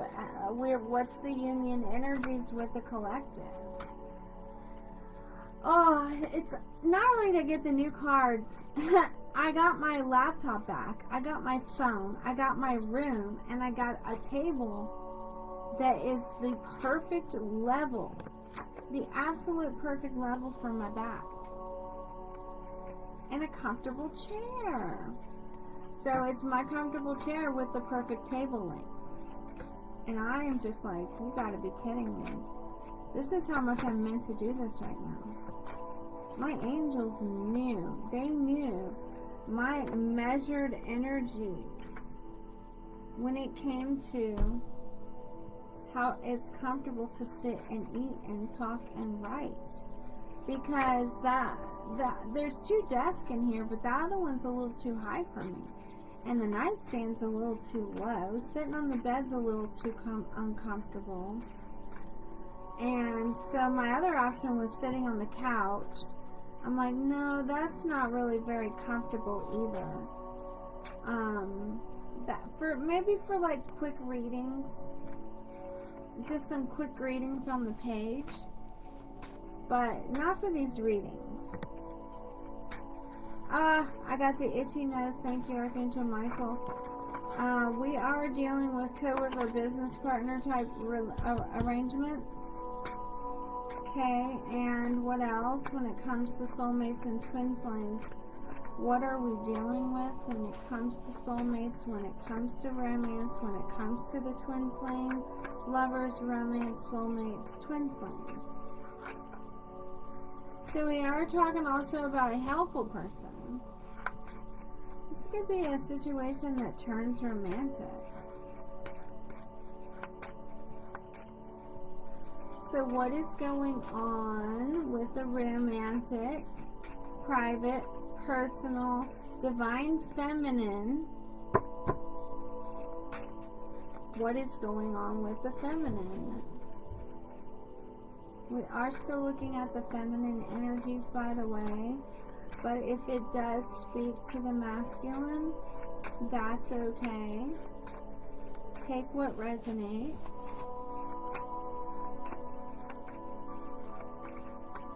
What's the union energies with the collective? Oh, it's not only to get the new cards. I got my laptop back, I got my phone, I got my room, and I got a table that is the perfect level, the absolute perfect level for my back, and a comfortable chair. So it's my comfortable chair with the perfect table length. And I am just like, you gotta be kidding me. This is how much I'm meant to do this right now. My angels knew. They knew my measured energies when it came to how it's comfortable to sit and eat and talk and write. Because there's 2 desks in here, but the other one's a little too high for me. And the nightstand's a little too low. Sitting on the bed's a little too uncomfortable. And so my other option was sitting on the couch. I'm like, no, that's not really very comfortable either. Maybe for like quick readings, just some quick readings on the page, but not for these readings. I got the itchy nose. Thank you, Archangel Michael. We are dealing with co-worker business partner type arrangements. Okay, and what else when it comes to soulmates and twin flames? What are we dealing with when it comes to soulmates, when it comes to romance, when it comes to the twin flame, lovers, romance, soulmates, twin flames? So we are talking also about a helpful person. This could be a situation that turns romantic. So what is going on with the romantic, private, personal, divine feminine? What is going on with the feminine? We are still looking at the feminine energies, by the way. But if it does speak to the masculine, that's okay. Take what resonates.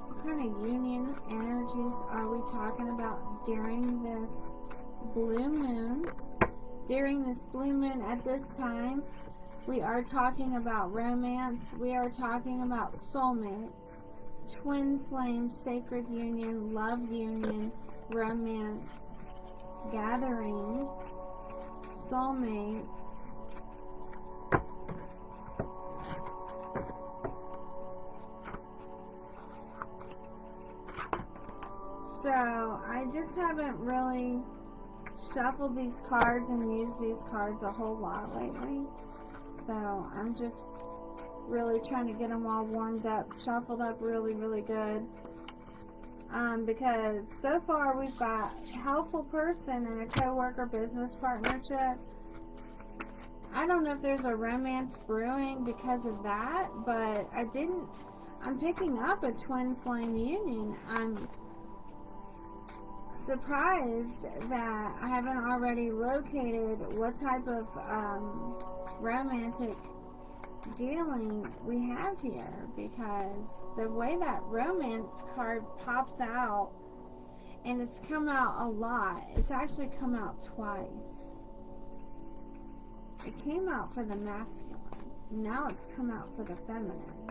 What kind of union energies are we talking about during this blue moon? During this blue moon at this time, we are talking about romance. We are talking about soulmates, twin flame, sacred union, love union, romance, gathering, soulmates. So I just haven't really shuffled these cards and used these cards a whole lot lately. So I'm just really trying to get them all warmed up, shuffled up really, really good. Because so far we've got helpful person and a co-worker business partnership. I don't know if there's a romance brewing because of that, but I'm picking up a twin flame union. I'm surprised that I haven't already located what type of romantic dealing we have here, because the way that romance card pops out, and it's come out a lot, it's actually come out twice. It came out for the masculine, now it's come out for the feminine.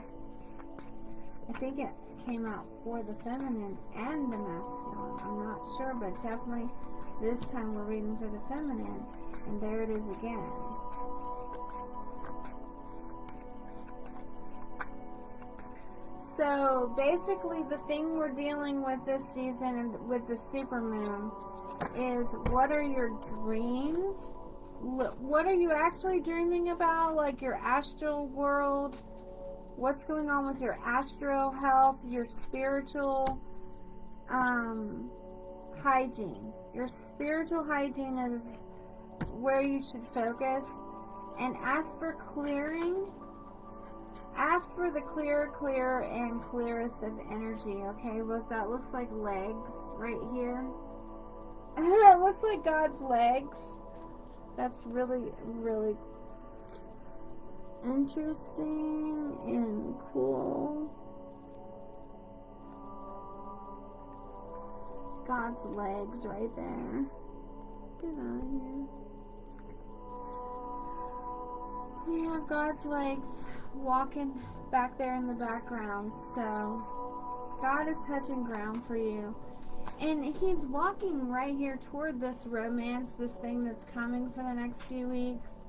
I think it came out for the feminine and the masculine. I'm not sure, but definitely this time we're reading for the feminine. And there it is again. So basically the thing we're dealing with this season and with the supermoon is, what are your dreams? What are you actually dreaming about? Like your astral world? What's going on with your astral health, your spiritual hygiene? Your spiritual hygiene is where you should focus. And ask for clearing. Ask for the clearer and clearest of energy. Okay, look, that looks like legs right here. It looks like God's legs. That's really, really interesting and cool. God's legs right there. Get out of here. We have God's legs walking back there in the background. So God is touching ground for you. And he's walking right here toward this romance, this thing that's coming for the next few weeks.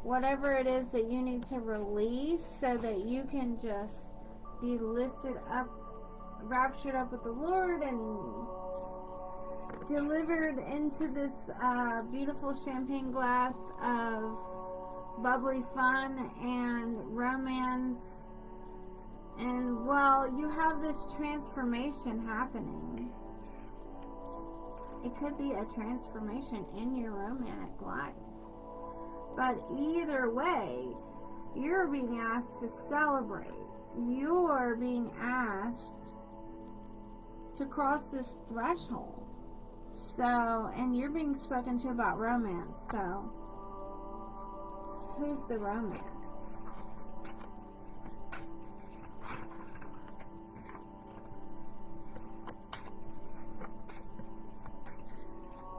Whatever it is that you need to release so that you can just be lifted up, raptured up with the Lord, and delivered into this beautiful champagne glass of bubbly fun and romance. And, well, you have this transformation happening. It could be a transformation in your romantic life. But either way, you're being asked to celebrate. You're being asked to cross this threshold. So, and you're being spoken to about romance. So, who's the romance?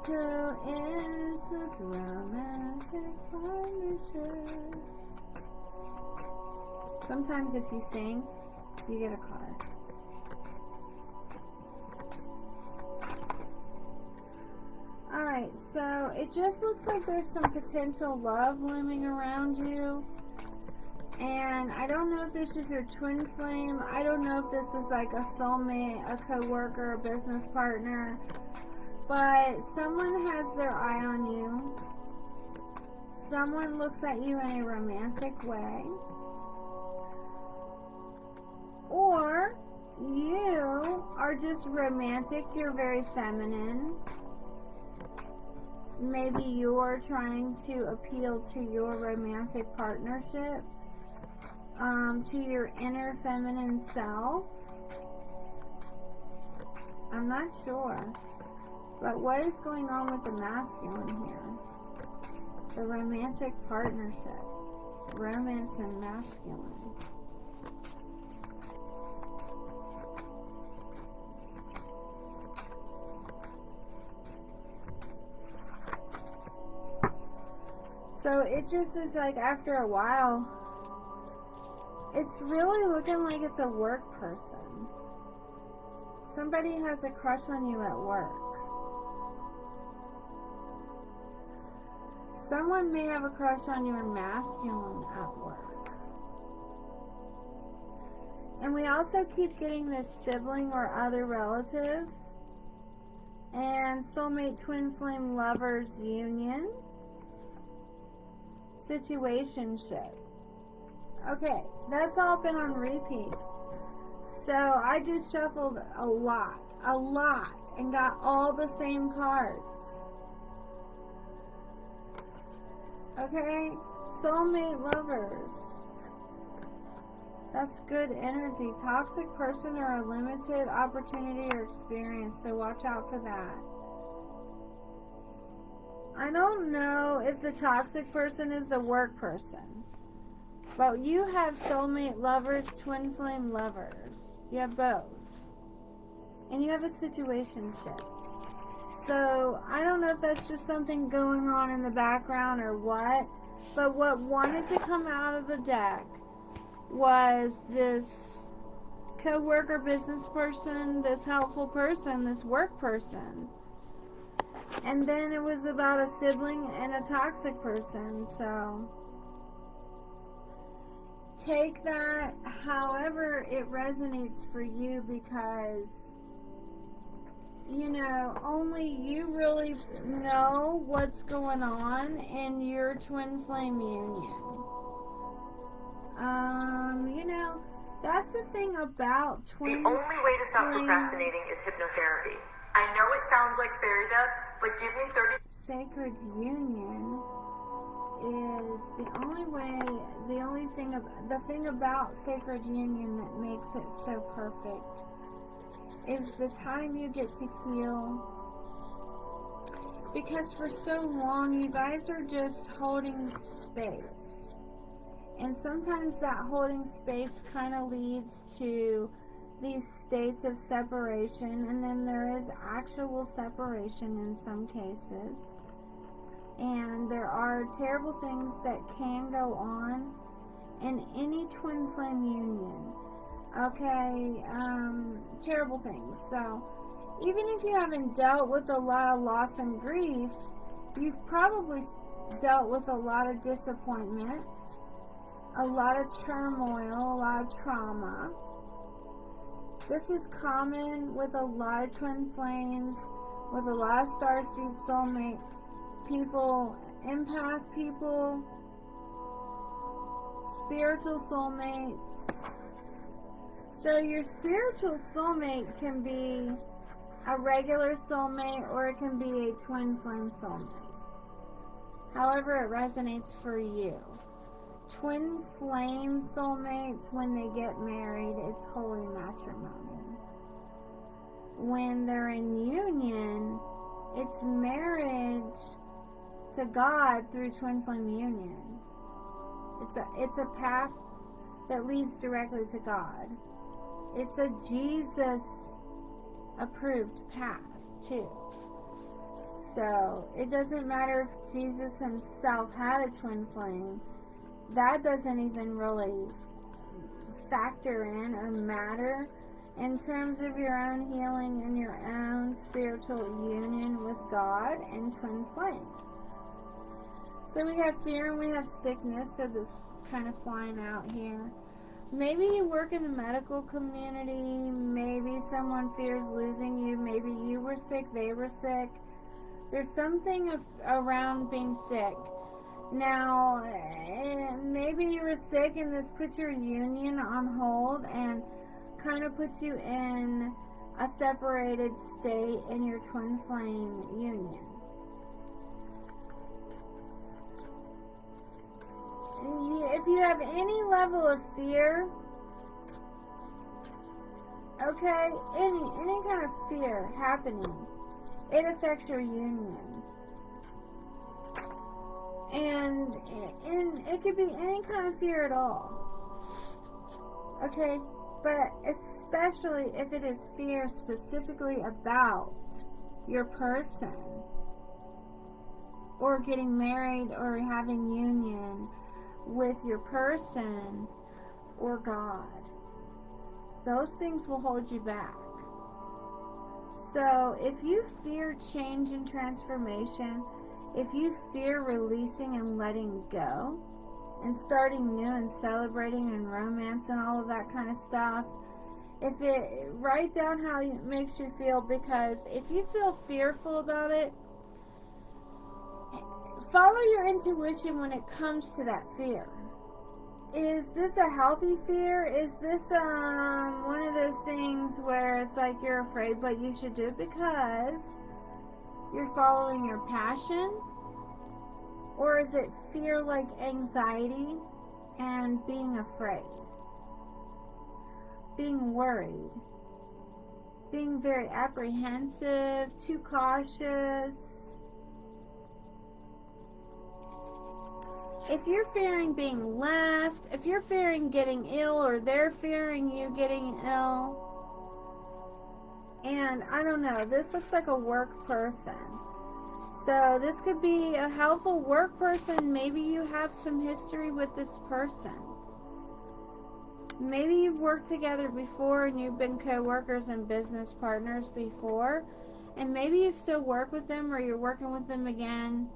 Who is this romantic partnership? Sometimes if you sing, you get a card. Alright, so it just looks like there's some potential love looming around you. And I don't know if this is your twin flame. I don't know if this is like a soulmate, a co-worker, a business partner. But someone has their eye on you. Someone looks at you in a romantic way. Or you are just romantic. You're very feminine. Maybe you're trying to appeal to your romantic partnership, to your inner feminine self. I'm not sure. But what is going on with the masculine here? The romantic partnership. Romance and masculine. So it just is like after a while, it's really looking like it's a work person. Somebody has a crush on you at work. Someone may have a crush on your masculine at work. And we also keep getting this sibling or other relative. And soulmate, twin flame, lovers union. Situationship. Okay, that's all been on repeat. So I just shuffled a lot, and got all the same cards. Okay, soulmate, lovers. That's good energy. Toxic person or a limited opportunity or experience, so watch out for that. I don't know if the toxic person is the work person, but you have soulmate, lovers, twin flame, lovers. You have both. And you have a situationship. So, I don't know if that's just something going on in the background or what, but what wanted to come out of the deck was this co-worker, business person, this helpful person, this work person. And then it was about a sibling and a toxic person. So take that however it resonates for you, because, you know, only you really know what's going on in your twin flame union. You know, that's the thing about twin The only way to stop flame procrastinating is hypnotherapy. I know it sounds like fairy dust, but give me 30 sacred union is the only way, the thing about sacred union that makes it so perfect is the time you get to heal. Because for so long you guys are just holding space. And sometimes that holding space kind of leads to these states of separation, and then there is actual separation in some cases. And there are terrible things that can go on in any twin flame union. Okay, terrible things. So, even if you haven't dealt with a lot of loss and grief, you've probably dealt with a lot of disappointment, a lot of turmoil, a lot of trauma. This is common with a lot of twin flames, with a lot of starseed soulmate people, empath people, spiritual soulmates. So your spiritual soulmate can be a regular soulmate, or it can be a twin flame soulmate. However it resonates for you. Twin flame soulmates, when they get married, it's holy matrimony. When they're in union, it's marriage to God through twin flame union. It's a path that leads directly to God. It's a Jesus approved path too. So it doesn't matter if Jesus himself had a twin flame. That doesn't even really factor in or matter in terms of your own healing and your own spiritual union with God and twin flame. So we have fear and we have sickness, so this kind of flying out here. Maybe you work in the medical community, maybe someone fears losing you, maybe you were sick, they were sick. There's something around being sick. Now, maybe you were sick and this put your union on hold and kind of put you in a separated state in your twin flame union. If you have any level of fear, okay, any kind of fear happening, it affects your union. And it could be any kind of fear at all. Okay? But especially if it is fear specifically about your person, or getting married, or having union with your person or God. Those things will hold you back. So if you fear change and transformation, if you fear releasing and letting go, and starting new and celebrating and romance and all of that kind of stuff, write down how it makes you feel, because if you feel fearful about it, follow your intuition when it comes to that fear. Is this a healthy fear? Is this one of those things where it's like you're afraid but you should do it because you're following your passion? Or is it fear like anxiety and being afraid? Being worried? Being very apprehensive, too cautious? If you're fearing being left, if you're fearing getting ill, or they're fearing you getting ill, and I don't know, this looks like a work person. So this could be a helpful work person. Maybe you have some history with this person. Maybe you've worked together before and you've been co-workers and business partners before, and maybe you still work with them or you're working with them again.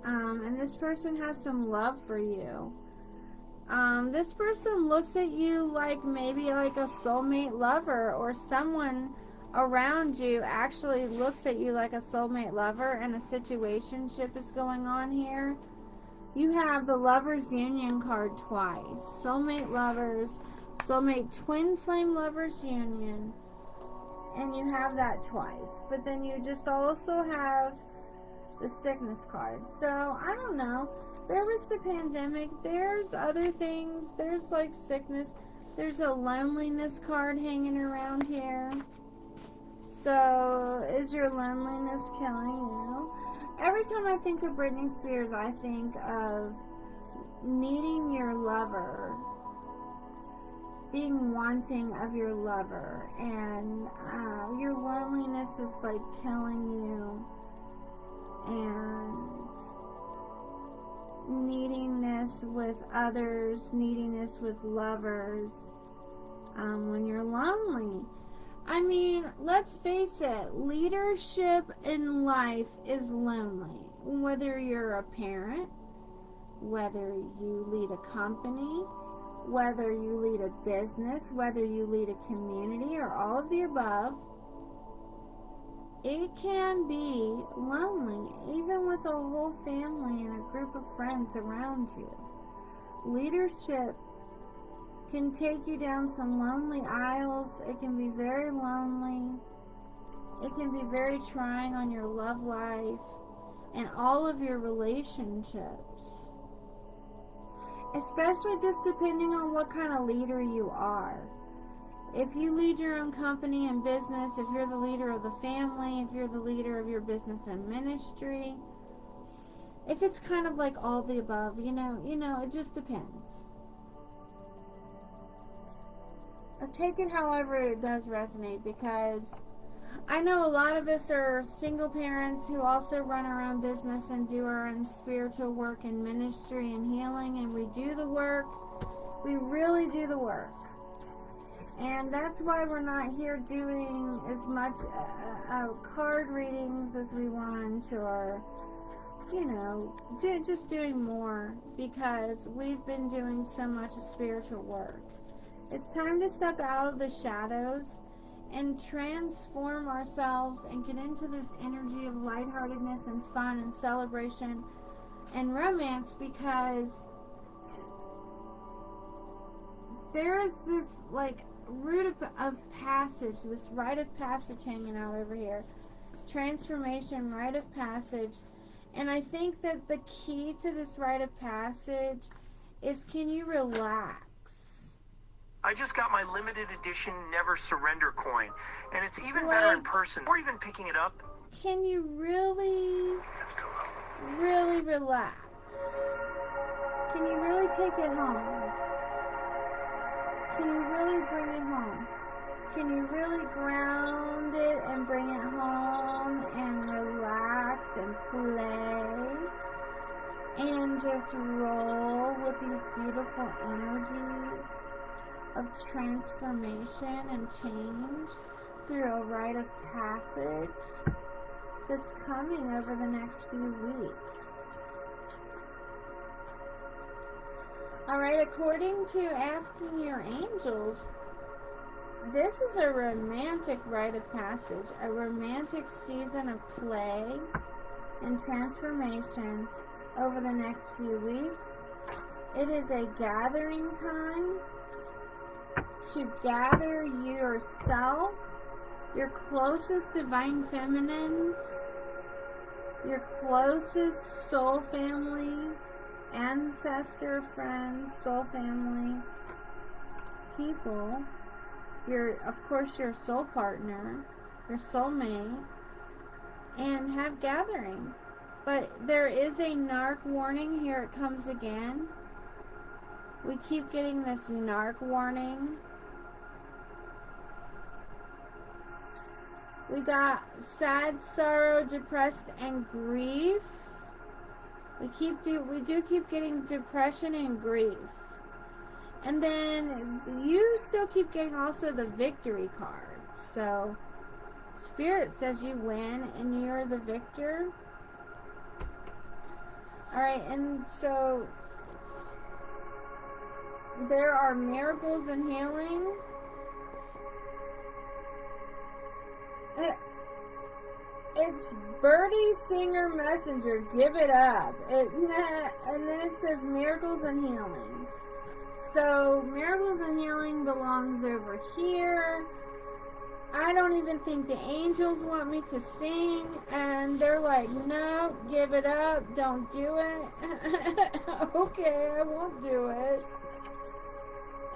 And this person has some love for you. This person looks at you like maybe like a soulmate lover, or someone around you actually looks at you like a soulmate lover, and a situationship is going on here. You have the Lovers Union card twice. Soulmate lovers, soulmate twin flame lovers union. And you have that twice. But then you just also have the sickness card. So, I don't know. There was the pandemic. There's other things. There's like sickness. There's a loneliness card hanging around here. So, is your loneliness killing you? Every time I think of Britney Spears, I think of needing your lover, being wanting of your lover, and your loneliness is like killing you, and neediness with others, neediness with lovers, when you're lonely. I mean, let's face it, leadership in life is lonely. Whether you're a parent, whether you lead a company, whether you lead a business, whether you lead a community, or all of the above, it can be lonely, even with a whole family and a group of friends around you. Leadership can take you down some lonely aisles. It can be very lonely. It can be very trying on your love life and all of your relationships. Especially just depending on what kind of leader you are. If you lead your own company and business, if you're the leader of the family, if you're the leader of your business and ministry, if it's kind of like all the above, you know, it just depends. Take it however it does resonate, because I know a lot of us are single parents who also run our own business and do our own spiritual work and ministry and healing, and we do the work. We really do the work. And that's why we're not here doing as much card readings as we want, or, just doing more, because we've been doing so much spiritual work. It's time to step out of the shadows and transform ourselves and get into this energy of lightheartedness and fun and celebration and romance, because there is this root of passage, this rite of passage hanging out over here. Transformation, rite of passage. And I think that the key to this rite of passage is, can you relax? I just got my limited edition Never Surrender coin, and it's even better in person, or even picking it up. Can you really relax? Can you really take it home? Can you really bring it home? Can you really ground it and bring it home and relax and play and just roll with these beautiful energies of transformation and change through a rite of passage that's coming over the next few weeks? Alright, according to asking your angels, this is a romantic rite of passage, a romantic season of play and transformation over the next few weeks. It is a gathering time to gather yourself, your closest divine feminines, your closest soul family, ancestor, friends, soul family, people, of course your soul partner, your soulmate, and have gathering. But there is a narc warning. Here it comes again. We keep getting this narc warning. We got sad, sorrow, depressed, and grief. We do keep getting depression and grief. And then you still keep getting also the victory card. So Spirit says you win and you're the victor. Alright, and so there are miracles and healing. It's Birdie Singer Messenger. Give it up. And then it says miracles and healing. So miracles and healing belongs over here. I don't even think the angels want me to sing, and they're like, no, give it up, don't do it. Okay, I won't do it.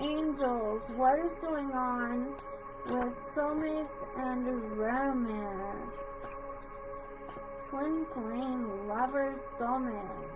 Angels, what is going on with soulmates and romance? Twin flame lovers, soulmates.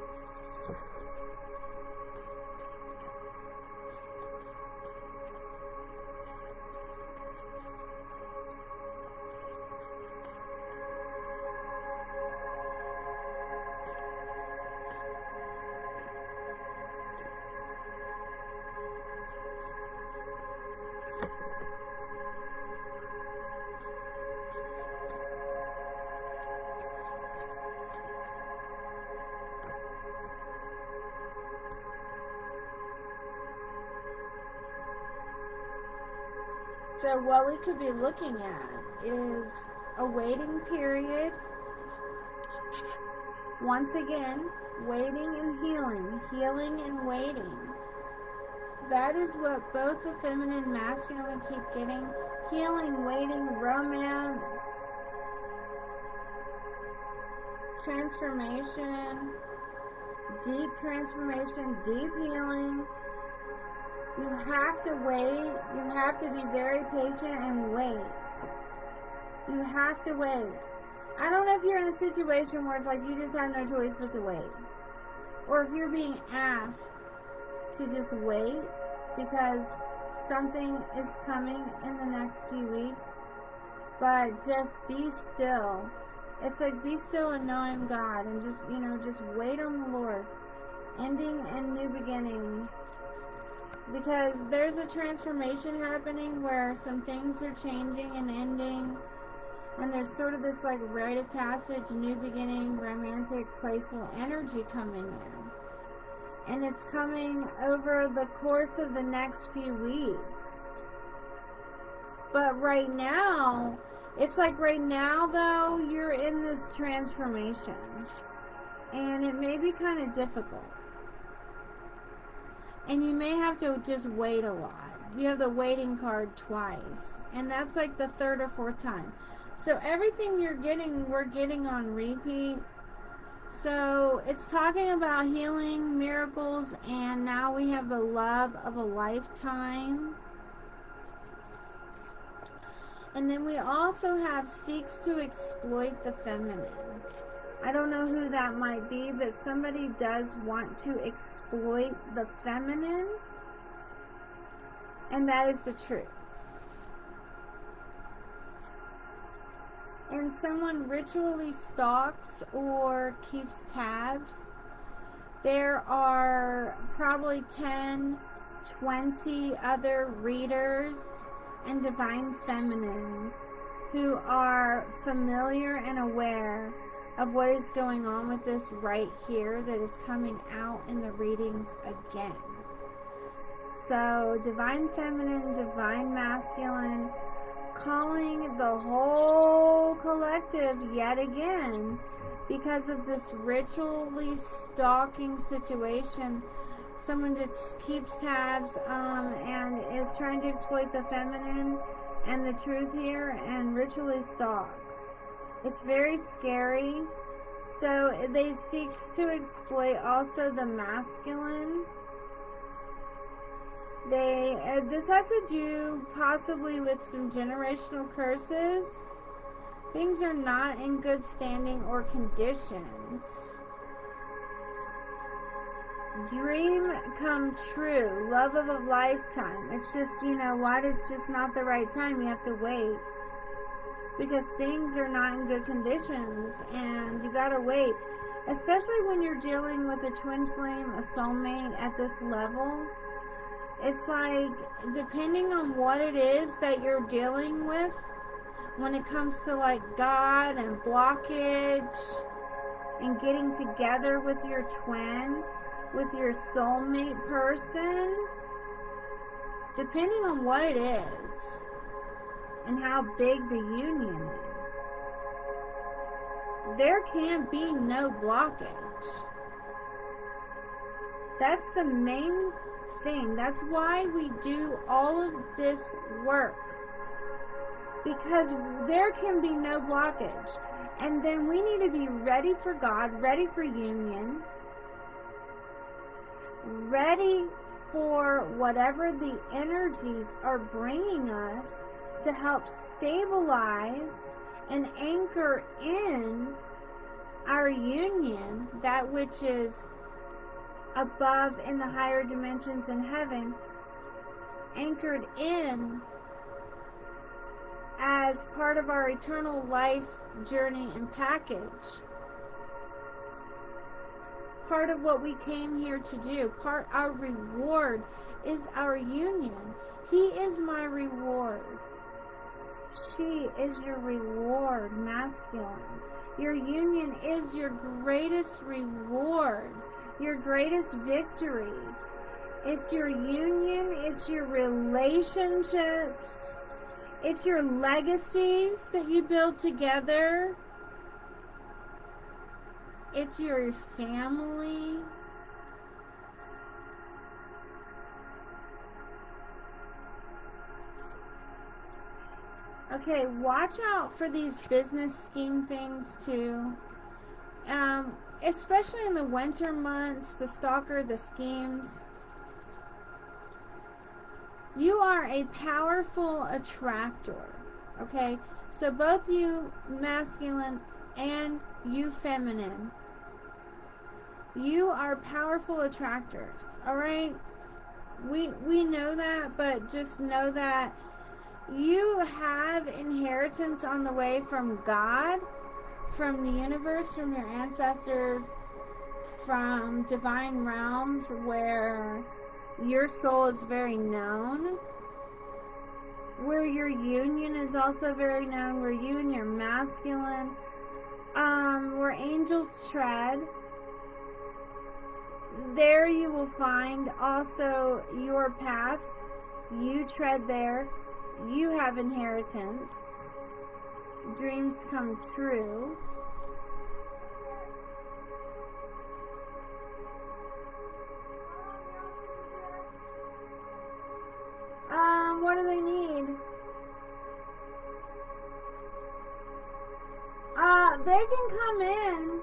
So what we could be looking at is a waiting period. Once again, waiting and healing, healing and waiting. That is what both the feminine and masculine keep getting. Healing, waiting, romance, transformation, deep healing. You have to wait. You have to be very patient and wait. You have to wait. I don't know if you're in a situation where it's like you just have no choice but to wait. Or if you're being asked to just wait because something is coming in the next few weeks. But just be still. It's like be still and knowing God and just, just wait on the Lord. Ending and new beginning. Because there's a transformation happening where some things are changing and ending. And there's sort of this like rite of passage, new beginning, romantic, playful energy coming in. And it's coming over the course of the next few weeks. But right now, it's like right now though, you're in this transformation. And it may be kind of difficult. And you may have to just wait a lot. You have the waiting card twice. And that's like the third or fourth time. So everything you're getting, we're getting on repeat. So it's talking about healing, miracles, and now we have the love of a lifetime. And then we also have seeks to exploit the feminine. I don't know who that might be, but somebody does want to exploit the feminine. And that is the truth. And someone ritually stalks or keeps tabs. There are probably 10, 20 other readers and divine feminines who are familiar and aware of what is going on with this right here that is coming out in the readings again. So divine feminine, divine masculine, calling the whole collective yet again because of this ritually stalking situation. Someone just keeps tabs and is trying to exploit the feminine and the truth here and ritually stalks. It's very scary. So they seek to exploit also the masculine. This has to do possibly with some generational curses. Things are not in good standing or conditions. Dream come true. Love of a lifetime. It's just, it's just not the right time. You have to wait. Because things are not in good conditions and you gotta wait. Especially when you're dealing with a twin flame, a soulmate at this level. It's like, depending on what it is that you're dealing with, when it comes to like God and blockage and getting together with your twin, with your soulmate person, depending on what it is and how big the union is, there can be no blockage. That's the main thing. That's why we do all of this work, because there can be no blockage. And then we need to be ready for God, ready for union, ready for whatever the energies are bringing us to help stabilize and anchor in our union, that which is above in the higher dimensions in heaven, anchored in as part of our eternal life journey and package. Part of what we came here to do, our reward is our union. He is my reward. She is your reward, masculine. Your union is your greatest reward, your greatest victory. It's your union, it's your relationships, it's your legacies that you build together. It's your family. Okay, watch out for these business scheme things too. Especially in the winter months, the stalker, the schemes. You are a powerful attractor. Okay? So both you masculine and you feminine, you are powerful attractors. Alright? We know that, but just know that you have inheritance on the way from God, from the universe, from your ancestors, from divine realms where your soul is very known, where your union is also very known, where you and your masculine, where angels tread. There you will find also your path. You tread there. You have inheritance. Dreams come true. What do they need? They can come in.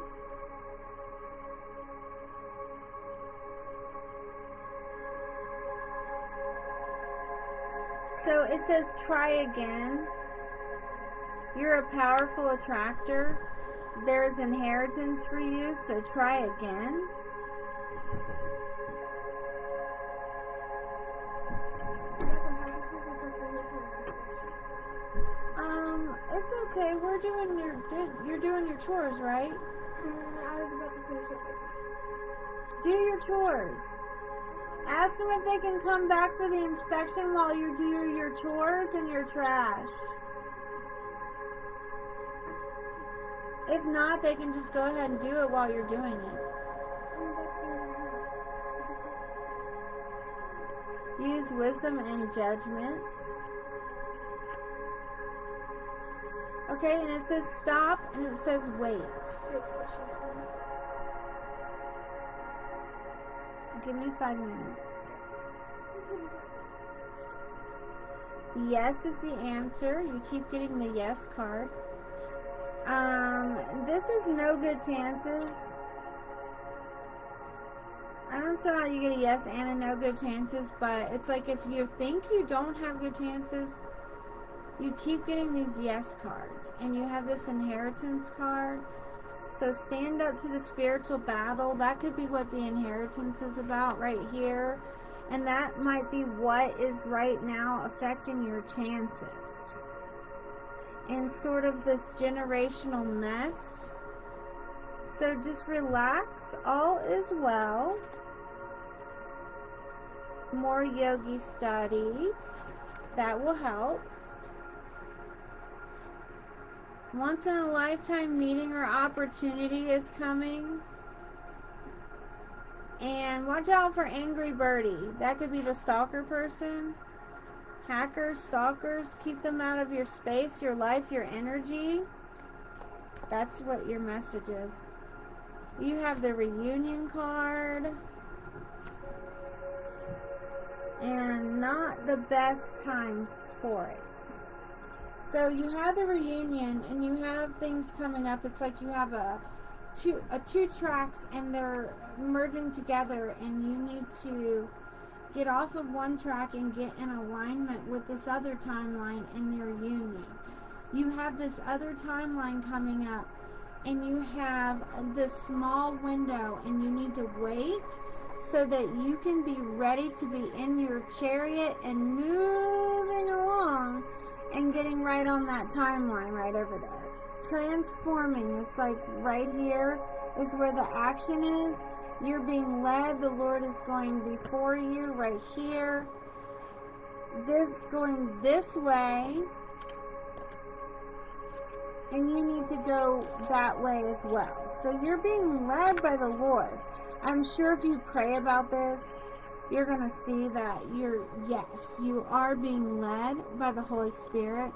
So it says try again. You're a powerful attractor. There's inheritance for you, so try again. It's okay. You're doing your chores, right? I was about to finish up. Do your chores. Ask them if they can come back for the inspection while you do your chores and your trash. If not, they can just go ahead and do it while you're doing it. Use wisdom and judgment. Okay, and it says stop and it says wait. Give me 5 minutes. Yes is the answer. You keep getting the yes card. This is no good chances. I don't know how you get a yes and a no good chances, but it's like if you think you don't have good chances, you keep getting these yes cards. And you have this inheritance card. So stand up to the spiritual battle. That could be what the inheritance is about right here. And that might be what is right now affecting your chances. In sort of this generational mess. So just relax. All is well. more yogi studies. That will help. Once in a lifetime meeting or opportunity is coming. And watch out for angry birdie. That could be the stalker person. Hackers, stalkers, keep them out of your space, your life, your energy. That's what your message is. You have the reunion card. And not the best time for it. So you have the reunion and you have things coming up. It's like you have two tracks and they're merging together, and you need to get off of one track and get in alignment with this other timeline in your union. You have this other timeline coming up, and you have this small window, and you need to wait so that you can be ready to be in your chariot and moving along and getting right on that timeline right over there. Transforming, it's like right here is where the action is. You're being led. The Lord is going before you right here. This going this way. And you need to go that way as well. So you're being led by the Lord. I'm sure if you pray about this, you're going to see that you are being led by the Holy Spirit,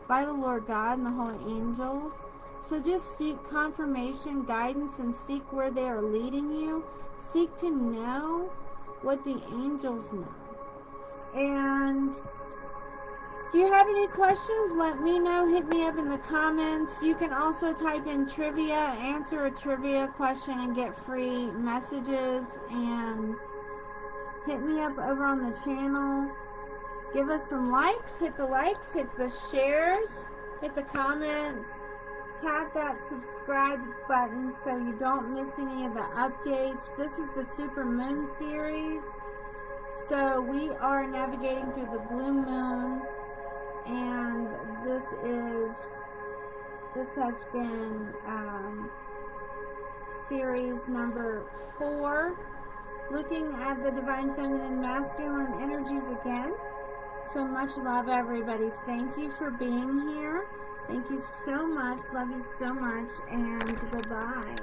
by the Lord God and the holy angels. So just seek confirmation, guidance, and seek where they are leading you. Seek to know what the angels know. And if you have any questions, let me know. Hit me up in the comments. You can also type in trivia, answer a trivia question, and get free messages. And hit me up over on the channel. Give us some likes. Hit the likes. Hit the shares. Hit the comments. Tap that subscribe button so you don't miss any of the updates. This is the Super Moon series. So we are navigating through the blue moon. And this has been series number 4. Looking at the divine feminine masculine energies again. So much love, everybody. Thank you for being here. Thank you so much. Love you so much. And bye-bye.